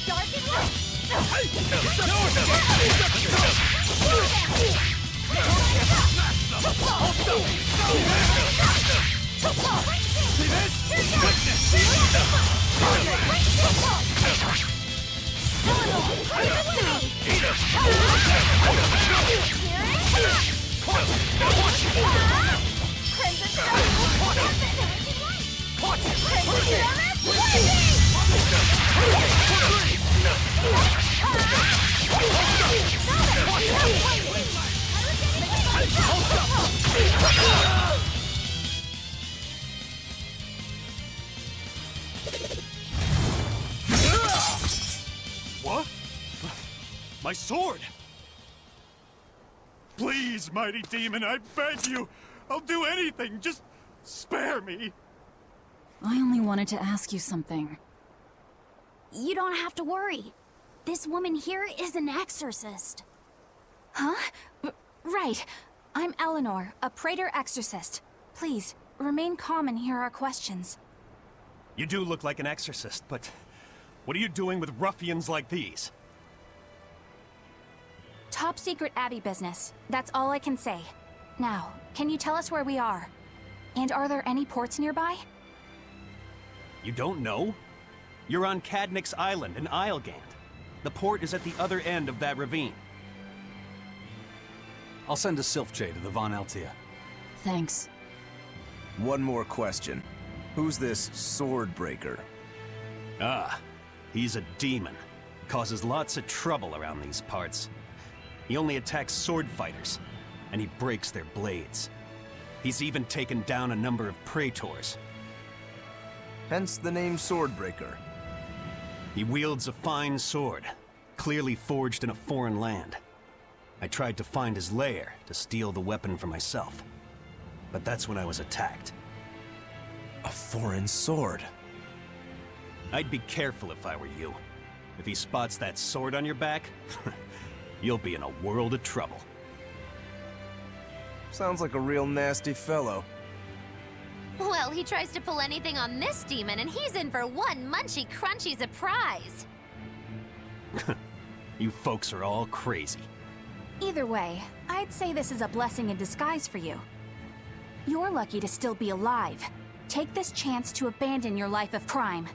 [SPEAKER 10] See this? What? My sword! Please, mighty demon, I beg you! I'll do anything, just spare me!
[SPEAKER 9] I only wanted to ask you something.
[SPEAKER 8] You don't have to worry. This woman here is an exorcist.
[SPEAKER 4] Huh? Right. I'm Eleanor, a Praetor exorcist. Please, remain calm and hear our questions.
[SPEAKER 10] You do look like an exorcist, but what are you doing with ruffians like these?
[SPEAKER 4] Top secret Abbey business. That's all I can say. Now, can you tell us where we are? And are there any ports nearby?
[SPEAKER 10] You don't know? You're on Cadnix Island in Islegand. The port is at the other end of that ravine.
[SPEAKER 1] I'll send a Sylph-J to the Von Altia.
[SPEAKER 9] Thanks.
[SPEAKER 2] One more question. Who's this sword breaker?
[SPEAKER 10] Ah, he's a demon. Causes lots of trouble around these parts. He only attacks sword fighters, and he breaks their blades. He's even taken down a number of praetors.
[SPEAKER 2] Hence the name Swordbreaker.
[SPEAKER 10] He wields a fine sword, clearly forged in a foreign land. I tried to find his lair to steal the weapon for myself, but that's when I was attacked.
[SPEAKER 2] A foreign sword.
[SPEAKER 10] I'd be careful if I were you. If he spots that sword on your back, you'll be in a world of trouble.
[SPEAKER 2] Sounds like a real nasty fellow.
[SPEAKER 3] Well, he tries to pull anything on this demon, and he's in for one munchy crunchy surprise.
[SPEAKER 10] You folks are all crazy.
[SPEAKER 4] Either way, I'd say this is a blessing in disguise for you. You're lucky to still be alive. Take this chance to abandon your life of crime.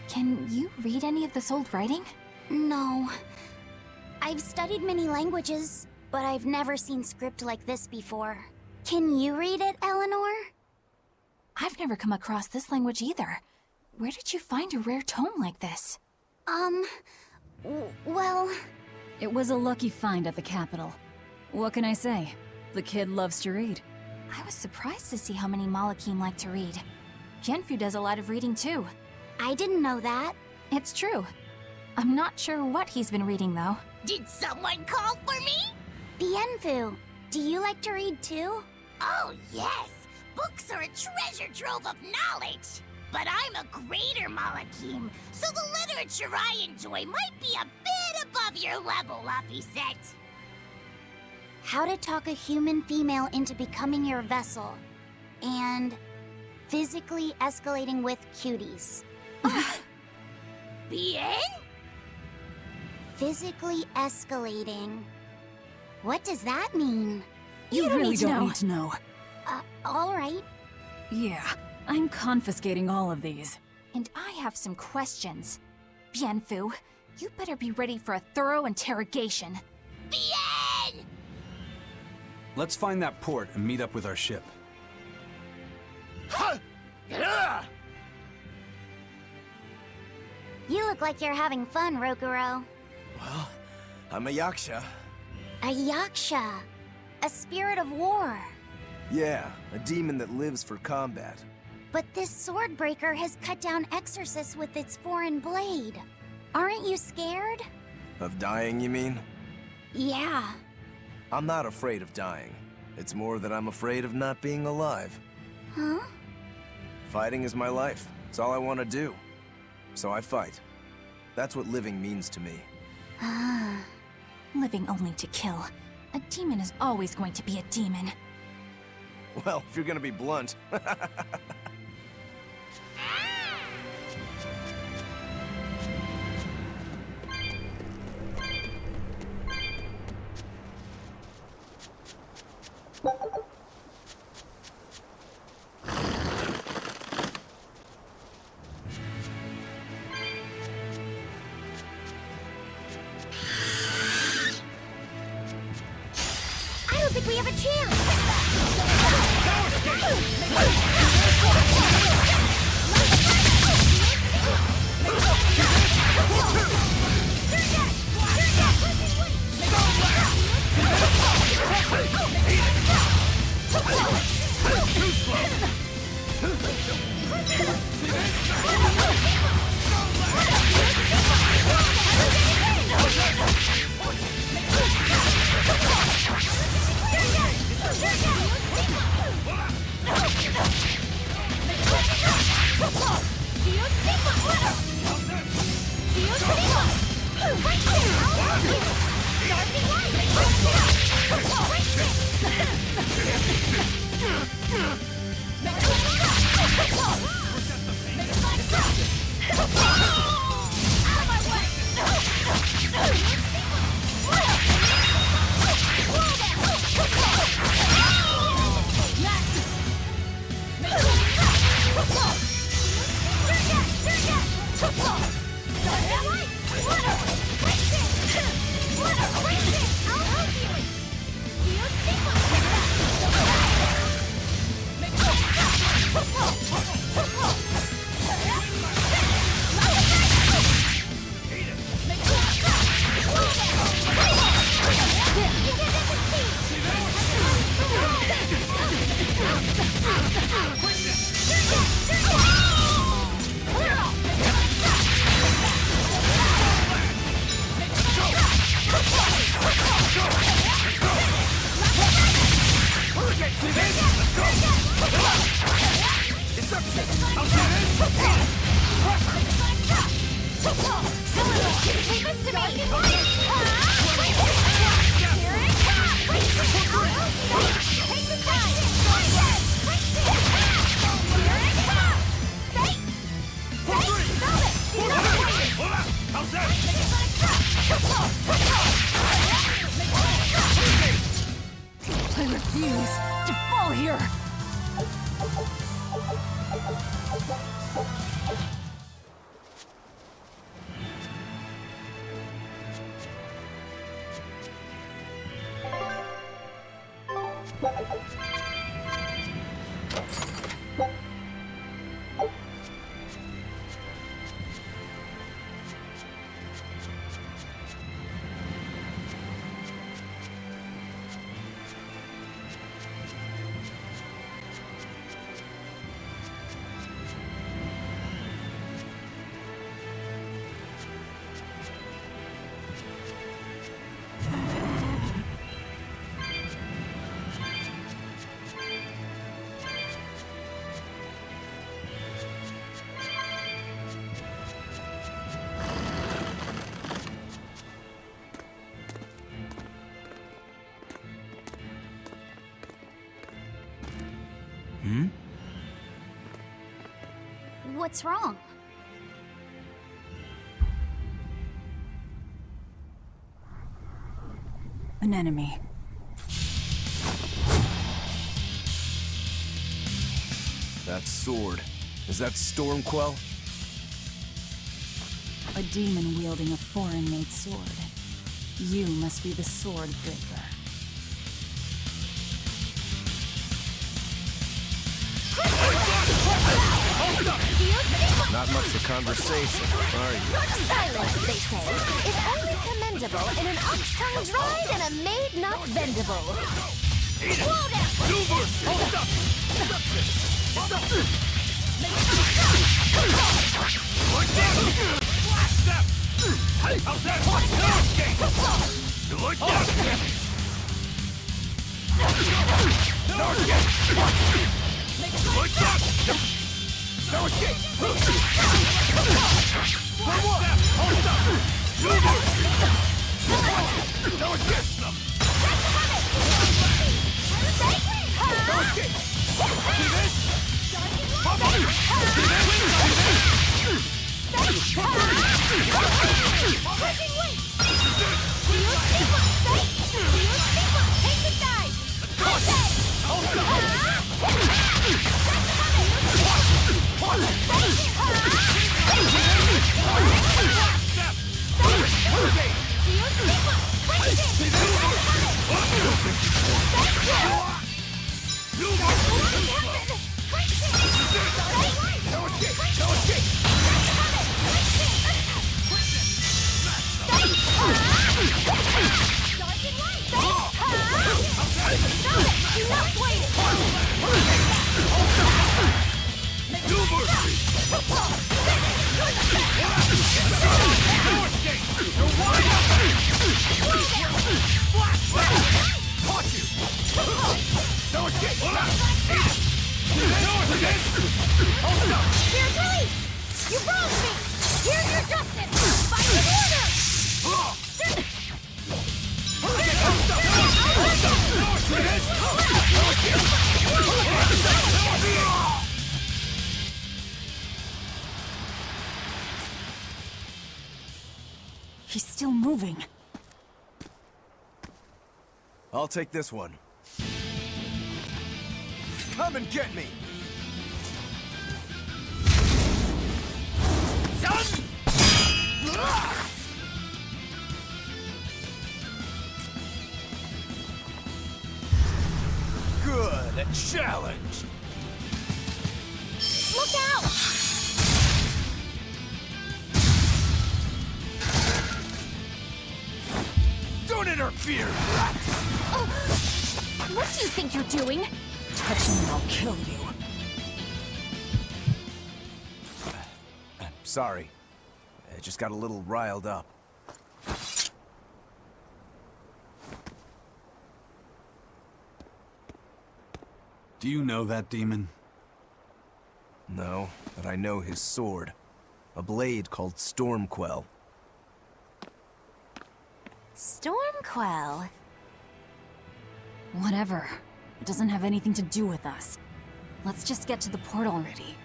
[SPEAKER 4] Can you read any of this old writing?
[SPEAKER 8] No. I've studied many languages, but I've never seen script like this before. Can you read it, Eleanor?
[SPEAKER 4] I've never come across this language either. Where did you find a rare tome like this?
[SPEAKER 8] Well...
[SPEAKER 9] It was a lucky find at the capital. What can I say? The kid loves to read.
[SPEAKER 4] I was surprised to see how many Malakim like to read. Genfu does a lot of reading too.
[SPEAKER 8] I didn't know that.
[SPEAKER 4] It's true. I'm not sure what he's been reading though.
[SPEAKER 5] Did someone call for me?
[SPEAKER 8] Bienfu, do you like to read too?
[SPEAKER 5] Oh, yes. Books are a treasure trove of knowledge. But I'm a greater Malakim, so the literature I enjoy might be a bit above your level, Laphicet.
[SPEAKER 8] How to talk a human female into becoming your vessel. And physically escalating with cuties.
[SPEAKER 5] Bien?
[SPEAKER 8] Physically escalating. What does that mean?
[SPEAKER 9] You really don't need to know.
[SPEAKER 8] All right.
[SPEAKER 9] Yeah, I'm confiscating all of these.
[SPEAKER 4] And I have some questions. Bienfu, you better be ready for a thorough interrogation.
[SPEAKER 5] Bien!
[SPEAKER 1] Let's find that port and meet up with our ship.
[SPEAKER 8] You look like you're having fun, Rokuro.
[SPEAKER 2] Well, I'm a yaksha.
[SPEAKER 8] A yaksha. A spirit of war.
[SPEAKER 2] Yeah, a demon that lives for combat.
[SPEAKER 8] But this sword breaker has cut down exorcists with its foreign blade. Aren't you scared?
[SPEAKER 2] Of dying, you mean?
[SPEAKER 8] Yeah.
[SPEAKER 2] I'm not afraid of dying. It's more that I'm afraid of not being alive.
[SPEAKER 8] Huh?
[SPEAKER 2] Fighting is my life. It's all I want to do. So I fight. That's what living means to me.
[SPEAKER 4] Living only to kill. A demon is always going to be a demon.
[SPEAKER 2] Well, if you're gonna be blunt.
[SPEAKER 8] I don't think we have a chance! What's wrong?
[SPEAKER 9] An enemy.
[SPEAKER 2] That sword. Is that Stormquell?
[SPEAKER 9] A demon wielding a foreign-made sword. You must be the sword breaker.
[SPEAKER 2] Not much for conversation, are you?
[SPEAKER 3] Silence, they say, is only commendable in an ox-tongue-dried and a maid not bendable. Slow down! Hold up!
[SPEAKER 11] No escape! No escape! See this?
[SPEAKER 5] Here's release! You wronged me! Here's your justice! By his order!
[SPEAKER 9] He's still moving.
[SPEAKER 2] I'll take this one. Come and get me! Good, a challenge!
[SPEAKER 5] Look out!
[SPEAKER 11] Don't interfere!
[SPEAKER 5] What do you think you're doing?
[SPEAKER 9] Touch me and I'll kill you.
[SPEAKER 2] Sorry. I just got a little riled up.
[SPEAKER 1] Do you know that demon?
[SPEAKER 2] No, but I know his sword. A blade called Stormquell.
[SPEAKER 3] Stormquell.
[SPEAKER 9] Whatever. It doesn't have anything to do with us. Let's just get to the port already.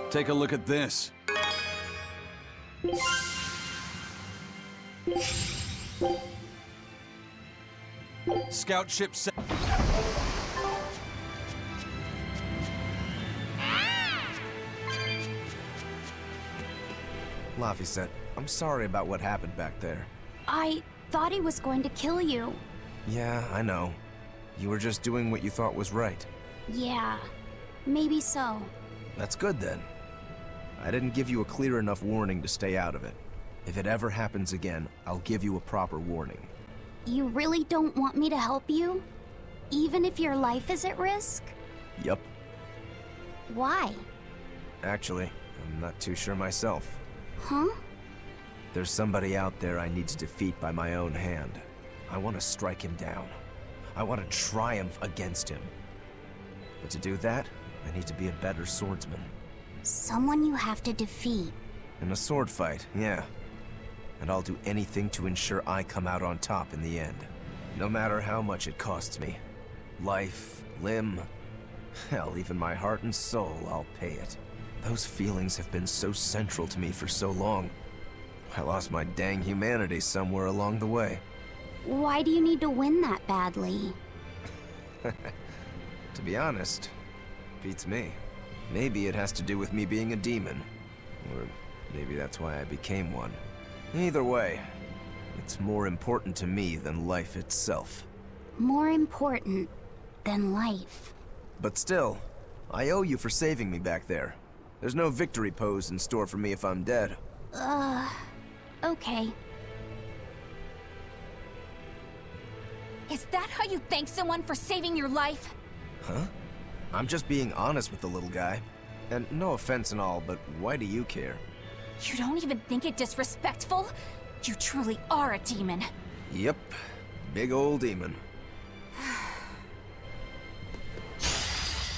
[SPEAKER 1] Take a look at this. Scout ship set.
[SPEAKER 2] Laphicet, I'm sorry about what happened back there.
[SPEAKER 8] I thought he was going to kill you.
[SPEAKER 2] Yeah, I know. You were just doing what you thought was right.
[SPEAKER 8] Yeah, maybe so.
[SPEAKER 2] That's good then. I didn't give you a clear enough warning to stay out of it. If it ever happens again, I'll give you a proper warning.
[SPEAKER 8] You really don't want me to help you? Even if your life is at risk?
[SPEAKER 2] Yup.
[SPEAKER 8] Why?
[SPEAKER 2] Actually, I'm not too sure myself.
[SPEAKER 8] Huh?
[SPEAKER 2] There's somebody out there I need to defeat by my own hand. I want to strike him down. I want to triumph against him. But to do that, I need to be a better swordsman.
[SPEAKER 8] Someone you have to defeat.
[SPEAKER 2] In a sword fight, yeah. And I'll do anything to ensure I come out on top in the end. No matter how much it costs me. Life, limb, hell, even my heart and soul, I'll pay it. Those feelings have been so central to me for so long. I lost my dang humanity somewhere along the way.
[SPEAKER 8] Why do you need to win that badly?
[SPEAKER 2] To be honest, beats me. Maybe it has to do with me being a demon. Or maybe that's why I became one. Either way, it's more important to me than life itself.
[SPEAKER 8] More important than life.
[SPEAKER 2] But still, I owe you for saving me back there. There's no victory pose in store for me if I'm dead.
[SPEAKER 8] Okay.
[SPEAKER 4] Is that how you thank someone for saving your life?
[SPEAKER 2] Huh? I'm just being honest with the little guy. And no offense and all, but why do you care?
[SPEAKER 4] You don't even think it disrespectful? You truly are a demon.
[SPEAKER 2] Yep. Big old demon.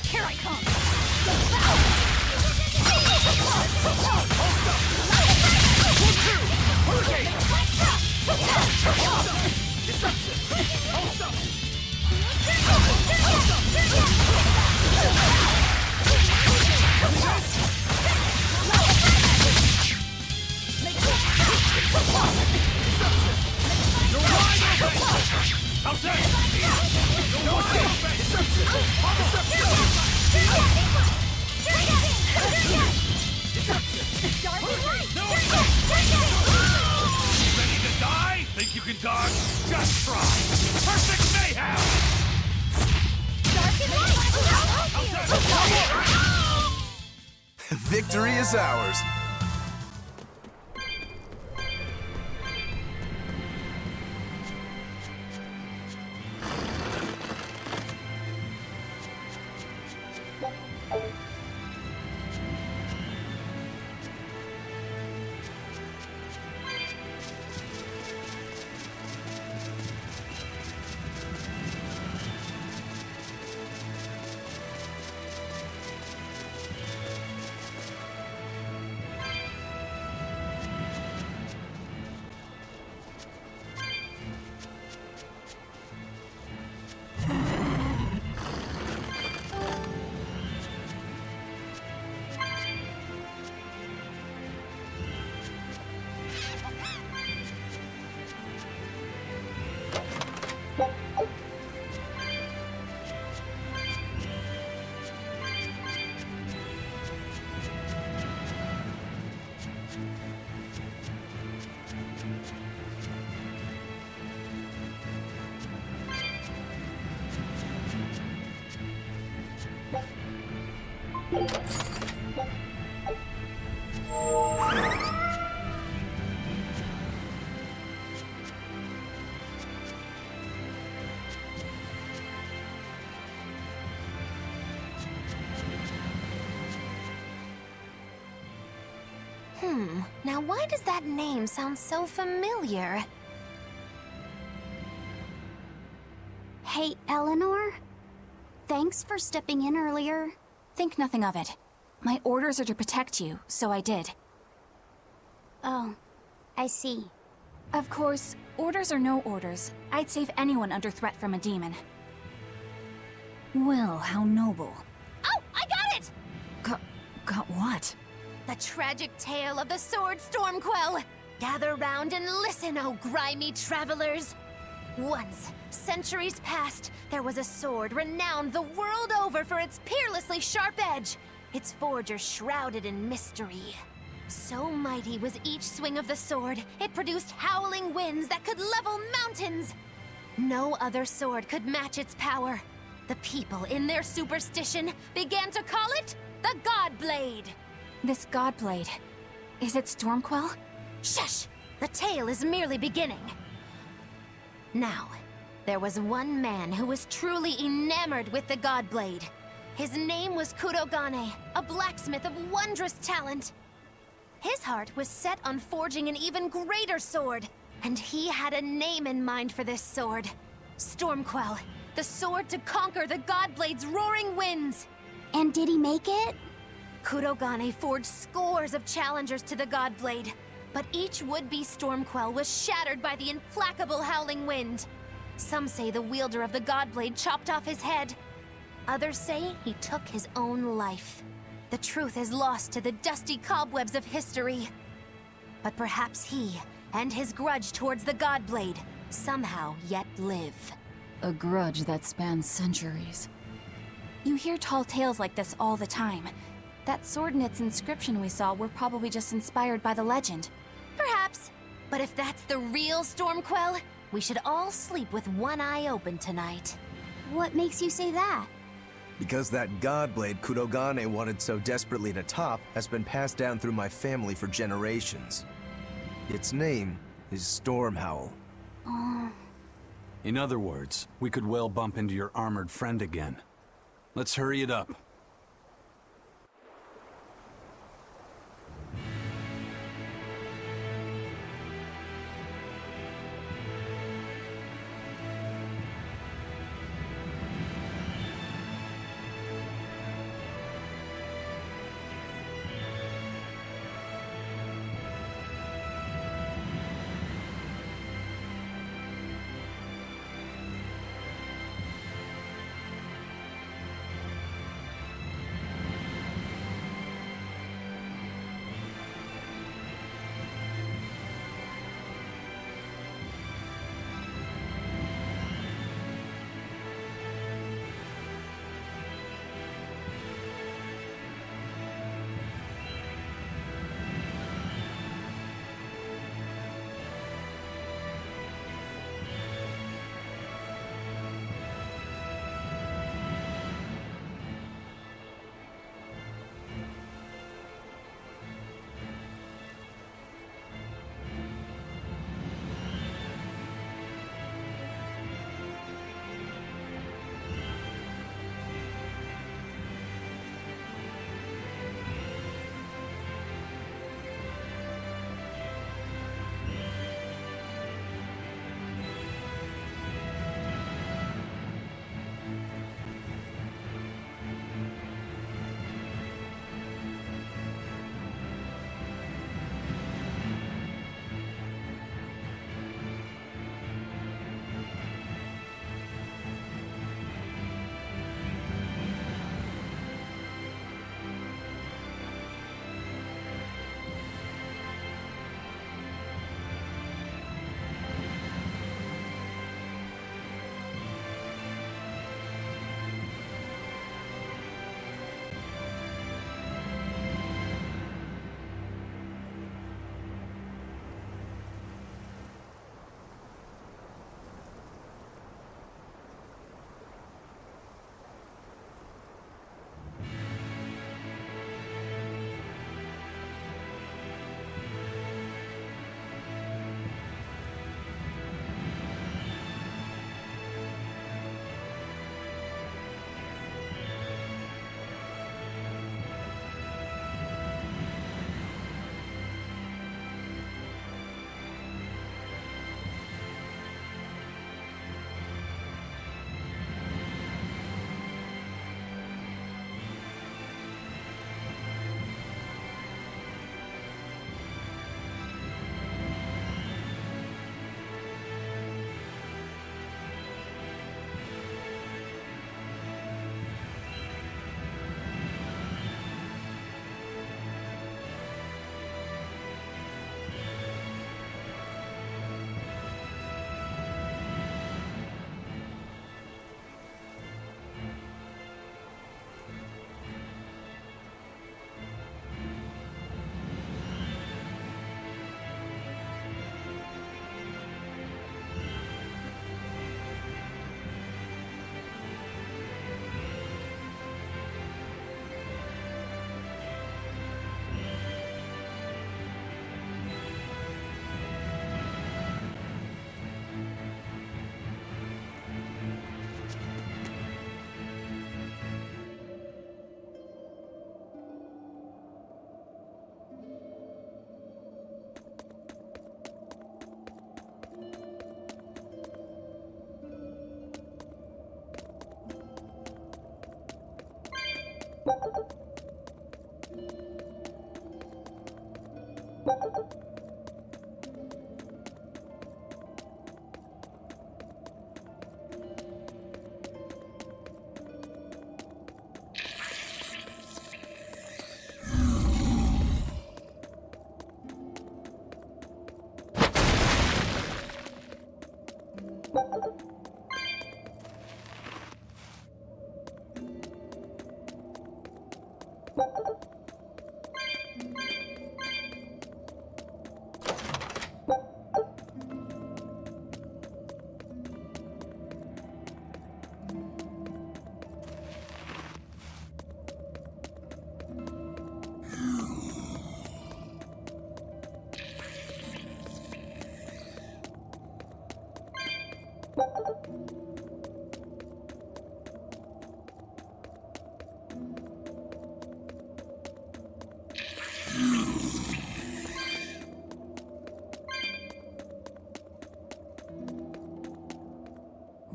[SPEAKER 4] Here I come!
[SPEAKER 11] Ready to die? Think you can dodge? Just try! Perfect mayhem!
[SPEAKER 2] Victory is ours!
[SPEAKER 3] Now why does that name sound so familiar?
[SPEAKER 8] Hey, Eleanor? Thanks for stepping in earlier.
[SPEAKER 4] Think nothing of it. My orders are to protect you, so I did.
[SPEAKER 8] Oh, I see.
[SPEAKER 4] Of course, orders or no orders, I'd save anyone under threat from a demon.
[SPEAKER 9] Well, how noble.
[SPEAKER 4] Oh, I got it!
[SPEAKER 9] Got what?
[SPEAKER 3] The tragic tale of the sword Stormquell! Gather round and listen, oh grimy travelers! Once, centuries past, there was a sword renowned the world over for its peerlessly sharp edge, its forger shrouded in mystery. So mighty was each swing of the sword, it produced howling winds that could level mountains! No other sword could match its power. The people, in their superstition, began to call it the Godblade.
[SPEAKER 4] This Godblade, is it Stormquell?
[SPEAKER 3] Shush! The tale is merely beginning. Now, there was one man who was truly enamored with the Godblade. His name was Kurogane, a blacksmith of wondrous talent. His heart was set on forging an even greater sword, and he had a name in mind for this sword. Stormquell, the sword to conquer the Godblade's roaring winds.
[SPEAKER 8] And did he make it?
[SPEAKER 3] Kurogane forged scores of challengers to the Godblade, but each would-be Stormquell was shattered by the implacable howling wind. Some say the wielder of the Godblade chopped off his head. Others say he took his own life. The truth is lost to the dusty cobwebs of history. But perhaps he, and his grudge towards the Godblade, somehow yet live.
[SPEAKER 9] A grudge that spans centuries.
[SPEAKER 4] You hear tall tales like this all the time. That sword and its inscription we saw were probably just inspired by the legend.
[SPEAKER 3] Perhaps. But if that's the real Stormquell, we should all sleep with one eye open tonight.
[SPEAKER 8] What makes you say that?
[SPEAKER 2] Because that Godblade Kurogane wanted so desperately to top has been passed down through my family for generations. Its name is Stormhowl.
[SPEAKER 1] In other words, we could well bump into your armored friend again. Let's hurry it up.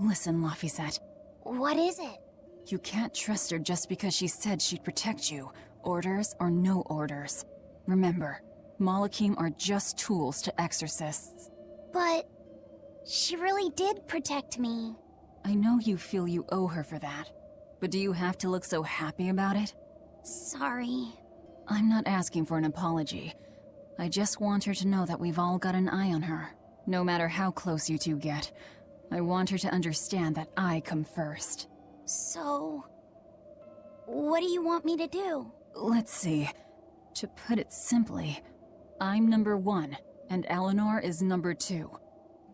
[SPEAKER 9] Listen, Laphicet.
[SPEAKER 8] What is it?
[SPEAKER 9] You can't trust her just because she said she'd protect you, orders or no orders. Remember, Malakim are just tools to exorcists.
[SPEAKER 8] But she really did protect me.
[SPEAKER 9] I know you feel you owe her for that, but do you have to look so happy about it?
[SPEAKER 8] Sorry.
[SPEAKER 9] I'm not asking for an apology. I just want her to know that we've all got an eye on her. No matter how close you two get, I want her to understand that I come first.
[SPEAKER 8] So, what do you want me to do?
[SPEAKER 9] Let's see. To put it simply, I'm number 1, and Eleanor is number 2.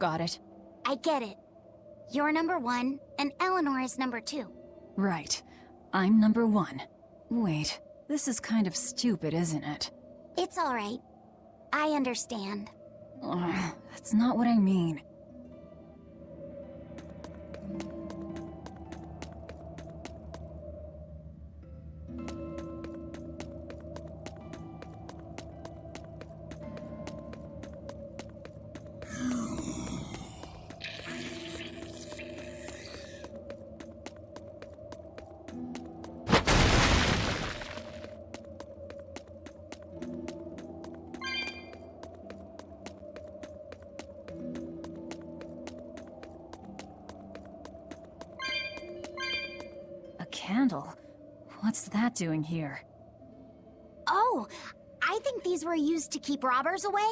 [SPEAKER 9] Got it?
[SPEAKER 8] I get it. You're number 1, and Eleanor is number 2.
[SPEAKER 9] Right. I'm number 1. Wait, this is kind of stupid, isn't it?
[SPEAKER 8] It's alright. I understand.
[SPEAKER 9] That's not what I mean. Candle? What's that doing here?
[SPEAKER 8] Oh, I think these were used to keep robbers away,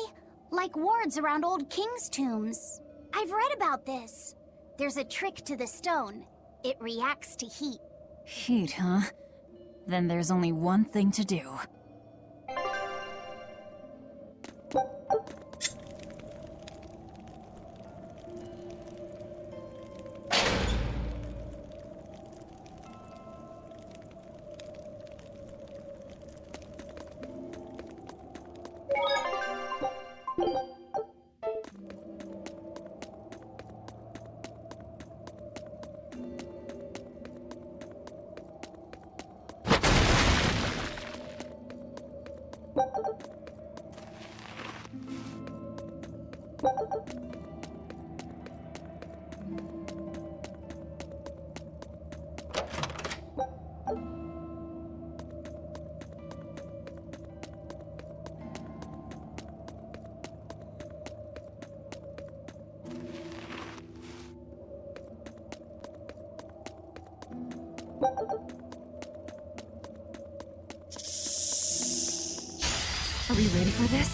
[SPEAKER 8] like wards around old kings' tombs. I've read about this. There's a trick to the stone. It reacts to heat.
[SPEAKER 9] Heat, huh? Then there's only one thing to do. Are we ready for this?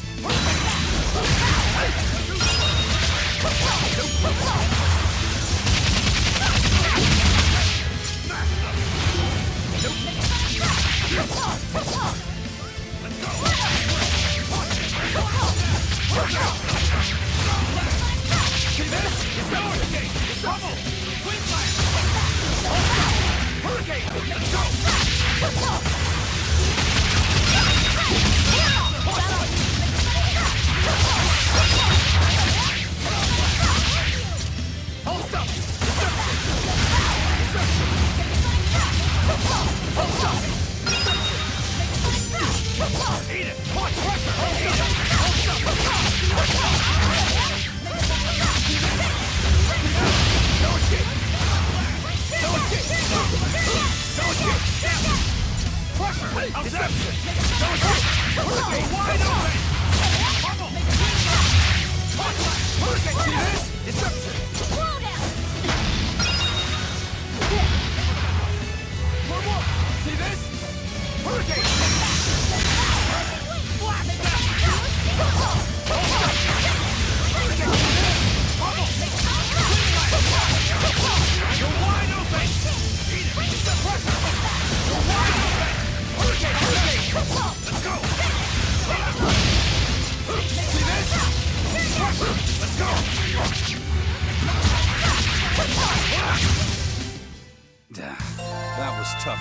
[SPEAKER 11] Wide open!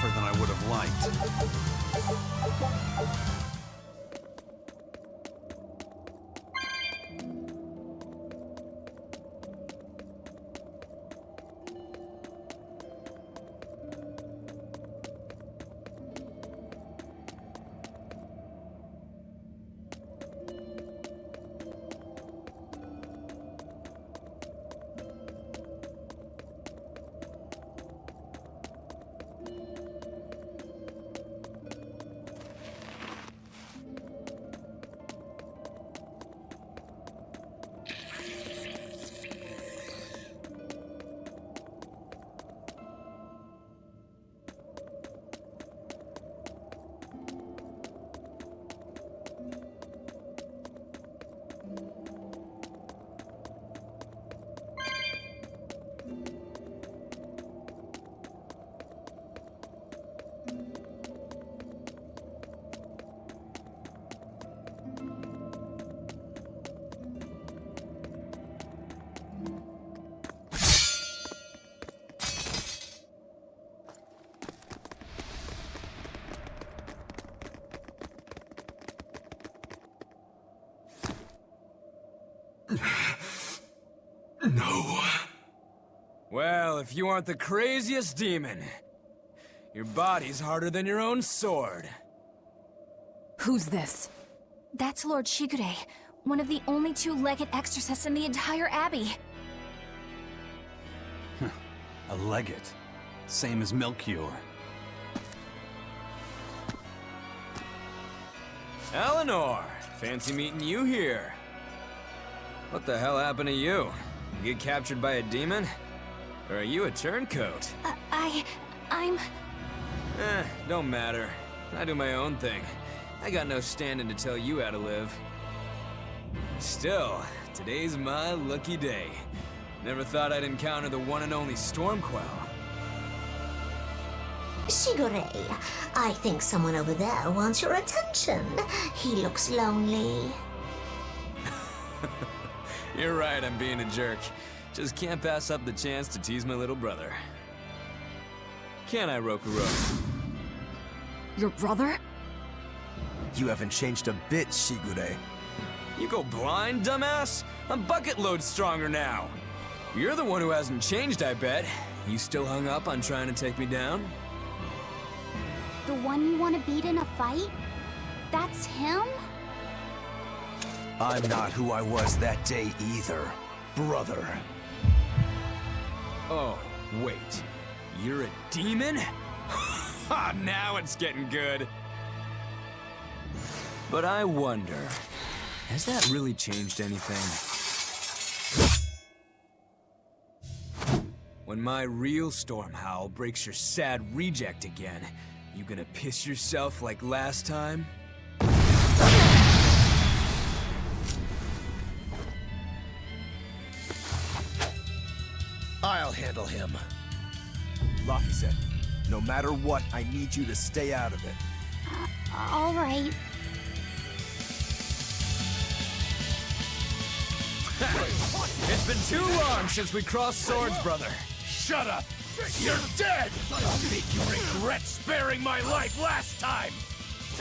[SPEAKER 1] tougher than I would have liked.
[SPEAKER 12] No. Well, if you aren't the craziest demon, your body's harder than your own sword.
[SPEAKER 4] Who's this?
[SPEAKER 3] That's Lord Shigure, one of the only two-legged exorcists in the entire abbey.
[SPEAKER 1] A legate. Same as Melchior.
[SPEAKER 12] Eleanor! Fancy meeting you here. What the hell happened to you? You get captured by a demon? Or are you a turncoat?
[SPEAKER 3] I'm...
[SPEAKER 12] Don't matter. I do my own thing. I got no standing to tell you how to live. Still, today's my lucky day. Never thought I'd encounter the one and only Stormquell.
[SPEAKER 5] Shigure, I think someone over there wants your attention. He looks lonely.
[SPEAKER 12] You're right, I'm being a jerk. Just can't pass up the chance to tease my little brother. Can I, Rokurou?
[SPEAKER 4] Your brother?
[SPEAKER 2] You haven't changed a bit, Shigure.
[SPEAKER 12] You go blind, dumbass? I'm bucket load stronger now. You're the one who hasn't changed, I bet. You still hung up on trying to take me down?
[SPEAKER 8] The one you want to beat in a fight? That's him?
[SPEAKER 2] I'm not who I was that day either, brother.
[SPEAKER 12] Oh, wait. You're a demon? Now it's getting good. But I wonder, has that really changed anything? When my real storm howl breaks your sad reject again, you gonna piss yourself like last time?
[SPEAKER 2] I'll handle him. Laphicet, no matter what, I need you to stay out of it.
[SPEAKER 8] All right.
[SPEAKER 12] It's been too long since we crossed swords, brother.
[SPEAKER 11] Shut up! You're dead! I'll make you regret sparing my life last time!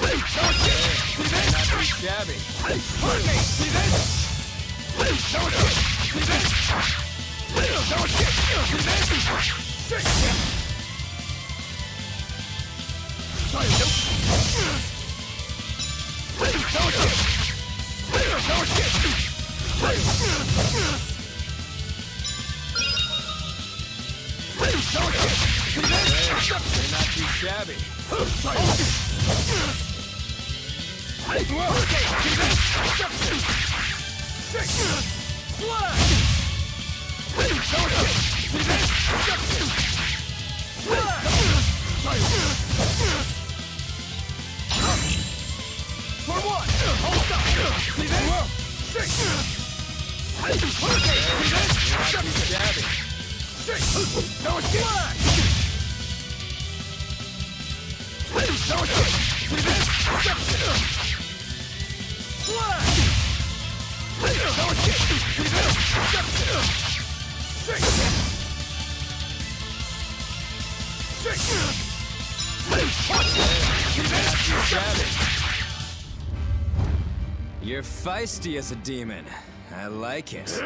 [SPEAKER 12] Not too shabby.
[SPEAKER 11] See this? See this?
[SPEAKER 12] Not too shabby.
[SPEAKER 11] For one! Hold up! See this?
[SPEAKER 12] Not too shabby.
[SPEAKER 11] No escape! No escape! See this? No escape! See this?
[SPEAKER 12] You're feisty as a demon. I like it.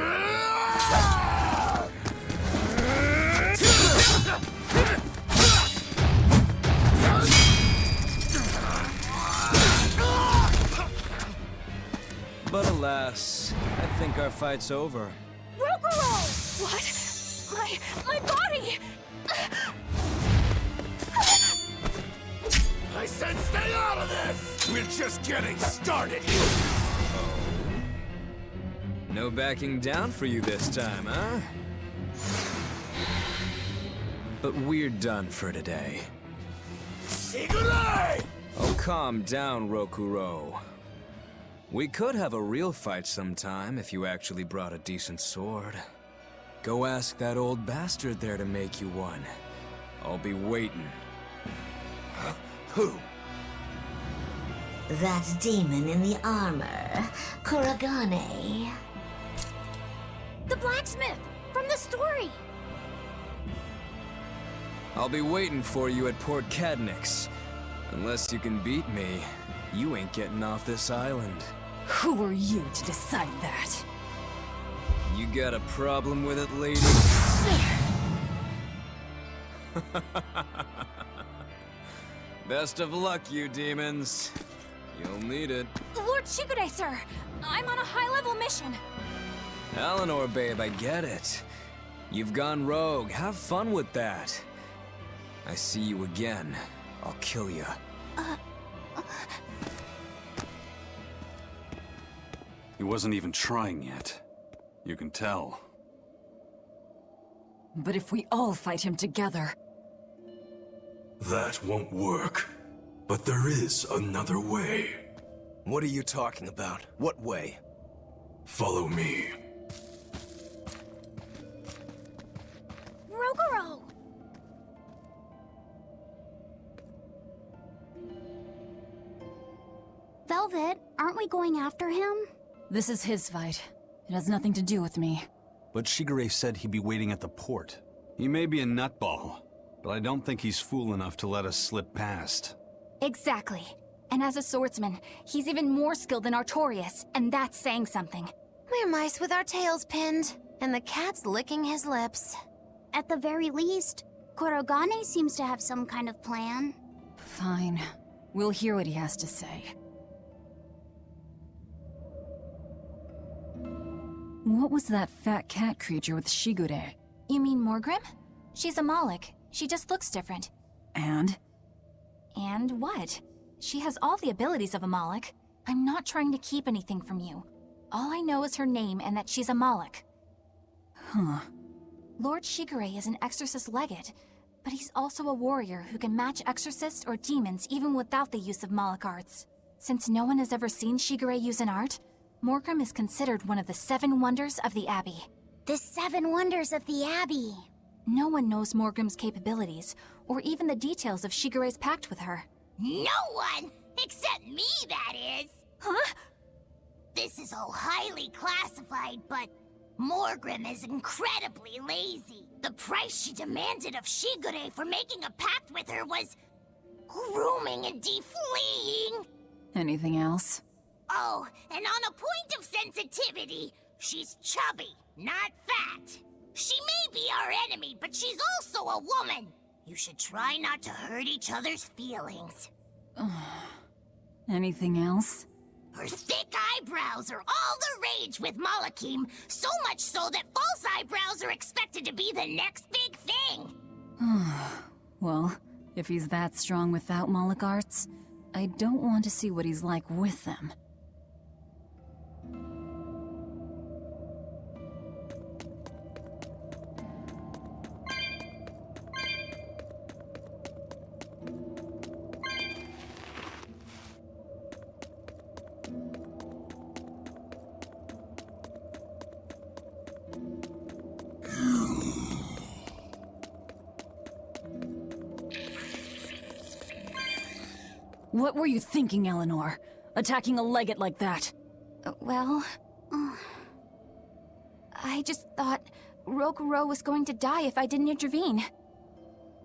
[SPEAKER 12] But alas, I think our fight's over.
[SPEAKER 4] Rokuro! What? My body!
[SPEAKER 11] I said stay out of this! We're just getting started here!
[SPEAKER 12] Oh? No backing down for you this time, huh? But we're done for today.
[SPEAKER 11] Shigure!
[SPEAKER 12] Oh, calm down, Rokuro. We could have a real fight sometime if you actually brought a decent sword. Go ask that old bastard there to make you one. I'll be waiting.
[SPEAKER 11] Huh? Who?
[SPEAKER 13] That demon in the armor, Kuragane.
[SPEAKER 8] The blacksmith from the story.
[SPEAKER 12] I'll be waiting for you at Port Cadnix. Unless you can beat me, you ain't getting off this island.
[SPEAKER 4] Who are you to decide that?
[SPEAKER 12] You got a problem with it, lady? Best of luck, you demons. You'll need it.
[SPEAKER 4] Lord Shigure, sir! I'm on a high-level mission.
[SPEAKER 12] Eleanor, babe, I get it. You've gone rogue. Have fun with that. I see you again. I'll kill you.
[SPEAKER 1] He wasn't even trying yet. You can tell.
[SPEAKER 4] But if we all fight him together...
[SPEAKER 11] That won't work. But there is another way.
[SPEAKER 2] What are you talking about? What way?
[SPEAKER 11] Follow me.
[SPEAKER 8] Rokuro! Velvet, aren't we going after him?
[SPEAKER 9] This is his fight. It has nothing to do with me.
[SPEAKER 1] But Shigure said he'd be waiting at the port. He may be a nutball, but I don't think he's fool enough to let us slip past.
[SPEAKER 4] Exactly. And as a swordsman, he's even more skilled than Artorias, and that's saying something.
[SPEAKER 3] We're mice with our tails pinned, and the cat's licking his lips.
[SPEAKER 8] At the very least, Kurogane seems to have some kind of plan.
[SPEAKER 9] Fine. We'll hear what he has to say. What was that fat cat creature with Shigure?
[SPEAKER 4] You mean Morgrim? She's a Moloch. She just looks different.
[SPEAKER 9] And?
[SPEAKER 4] And what? She has all the abilities of a Moloch. I'm not trying to keep anything from you. All I know is her name and that she's a Moloch.
[SPEAKER 9] Huh.
[SPEAKER 4] Lord Shigure is an exorcist legate, but he's also a warrior who can match exorcists or demons even without the use of Moloch arts. Since no one has ever seen Shigure use an art, Morgrim is considered one of the 7 wonders of the Abbey.
[SPEAKER 8] The 7 wonders of the Abbey.
[SPEAKER 4] No one knows Morgrim's capabilities, or even the details of Shigure's pact with her.
[SPEAKER 5] No one! Except me, that is!
[SPEAKER 4] Huh?
[SPEAKER 5] This is all highly classified, but Morgrim is incredibly lazy. The price she demanded of Shigure for making a pact with her was grooming and defleeing.
[SPEAKER 9] Anything else?
[SPEAKER 5] Oh, and on a point of sensitivity, she's chubby, not fat. She may be our enemy, but she's also a woman. You should try not to hurt each other's feelings.
[SPEAKER 9] Anything else?
[SPEAKER 5] Her thick eyebrows are all the rage with Malakim, so much so that false eyebrows are expected to be the next big thing.
[SPEAKER 9] Well, if he's that strong without Moloch arts, I don't want to see what he's like with them. What were you thinking, Eleanor? Attacking a legate like that?
[SPEAKER 4] I just thought Rokuro was going to die if I didn't intervene.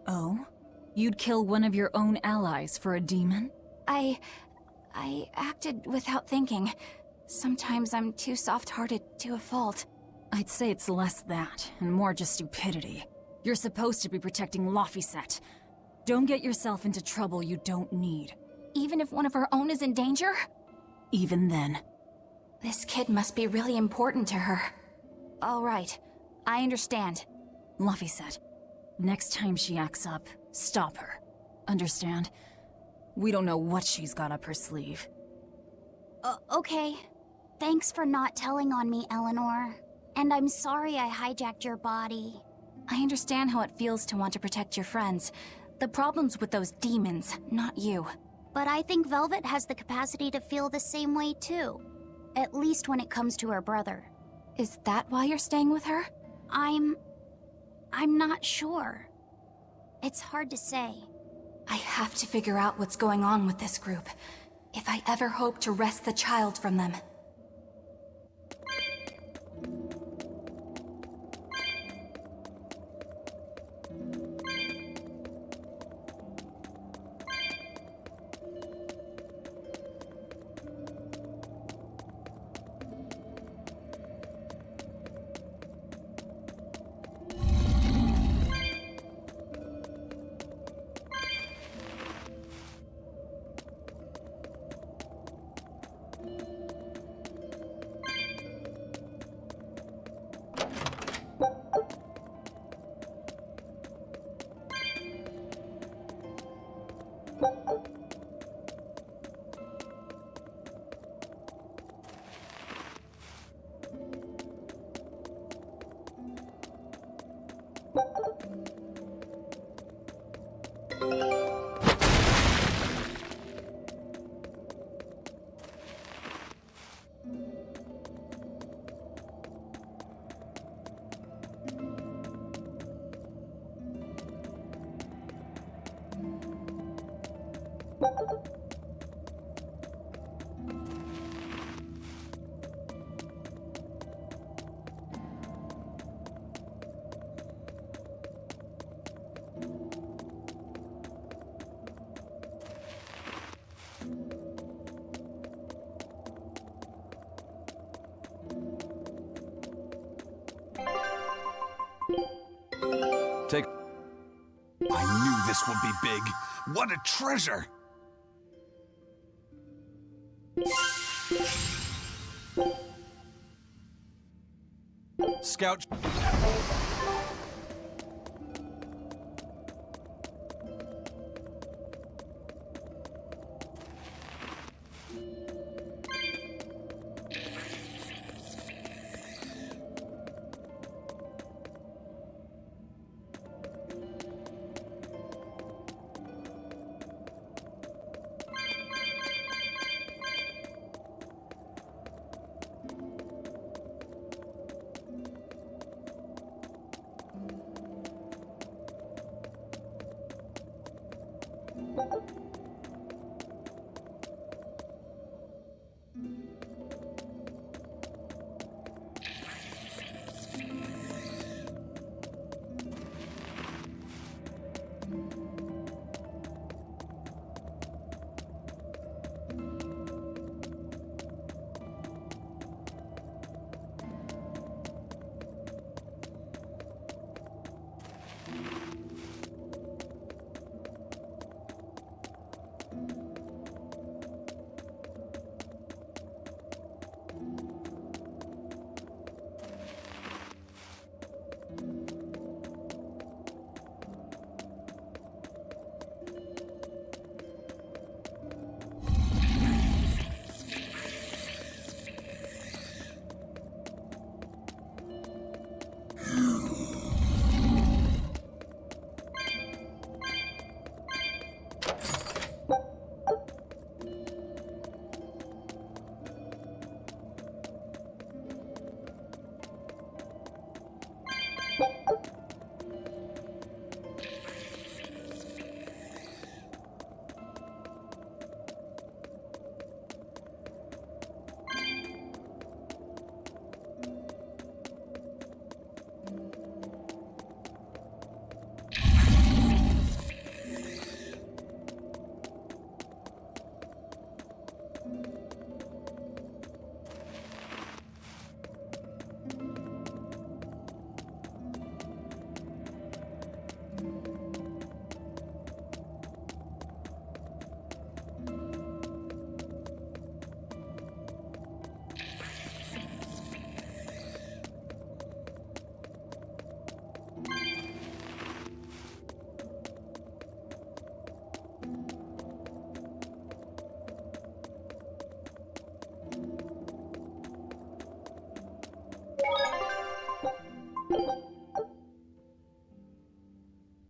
[SPEAKER 9] Oh? You'd kill one of your own allies for a demon?
[SPEAKER 4] I acted without thinking. Sometimes I'm too soft-hearted to a fault.
[SPEAKER 9] I'd say it's less that, and more just stupidity. You're supposed to be protecting Laphicet. Don't get yourself into trouble you don't need.
[SPEAKER 4] Even if one of our own is in danger?
[SPEAKER 9] Even then.
[SPEAKER 4] This kid must be really important to her. All right, I understand.
[SPEAKER 9] Laphicet, next time she acts up, stop her. Understand? We don't know what she's got up her sleeve.
[SPEAKER 8] Okay. Thanks for not telling on me, Eleanor. And I'm sorry I hijacked your body.
[SPEAKER 4] I understand how it feels to want to protect your friends. The problem's with those demons, not you.
[SPEAKER 8] But I think Velvet has the capacity to feel the same way too. At least when it comes to her brother.
[SPEAKER 4] Is that why you're staying with her?
[SPEAKER 8] I'm not sure. It's hard to say.
[SPEAKER 4] I have to figure out what's going on with this group. If I ever hope to wrest the child from them.
[SPEAKER 1] I knew this would be big. What a treasure! Scout...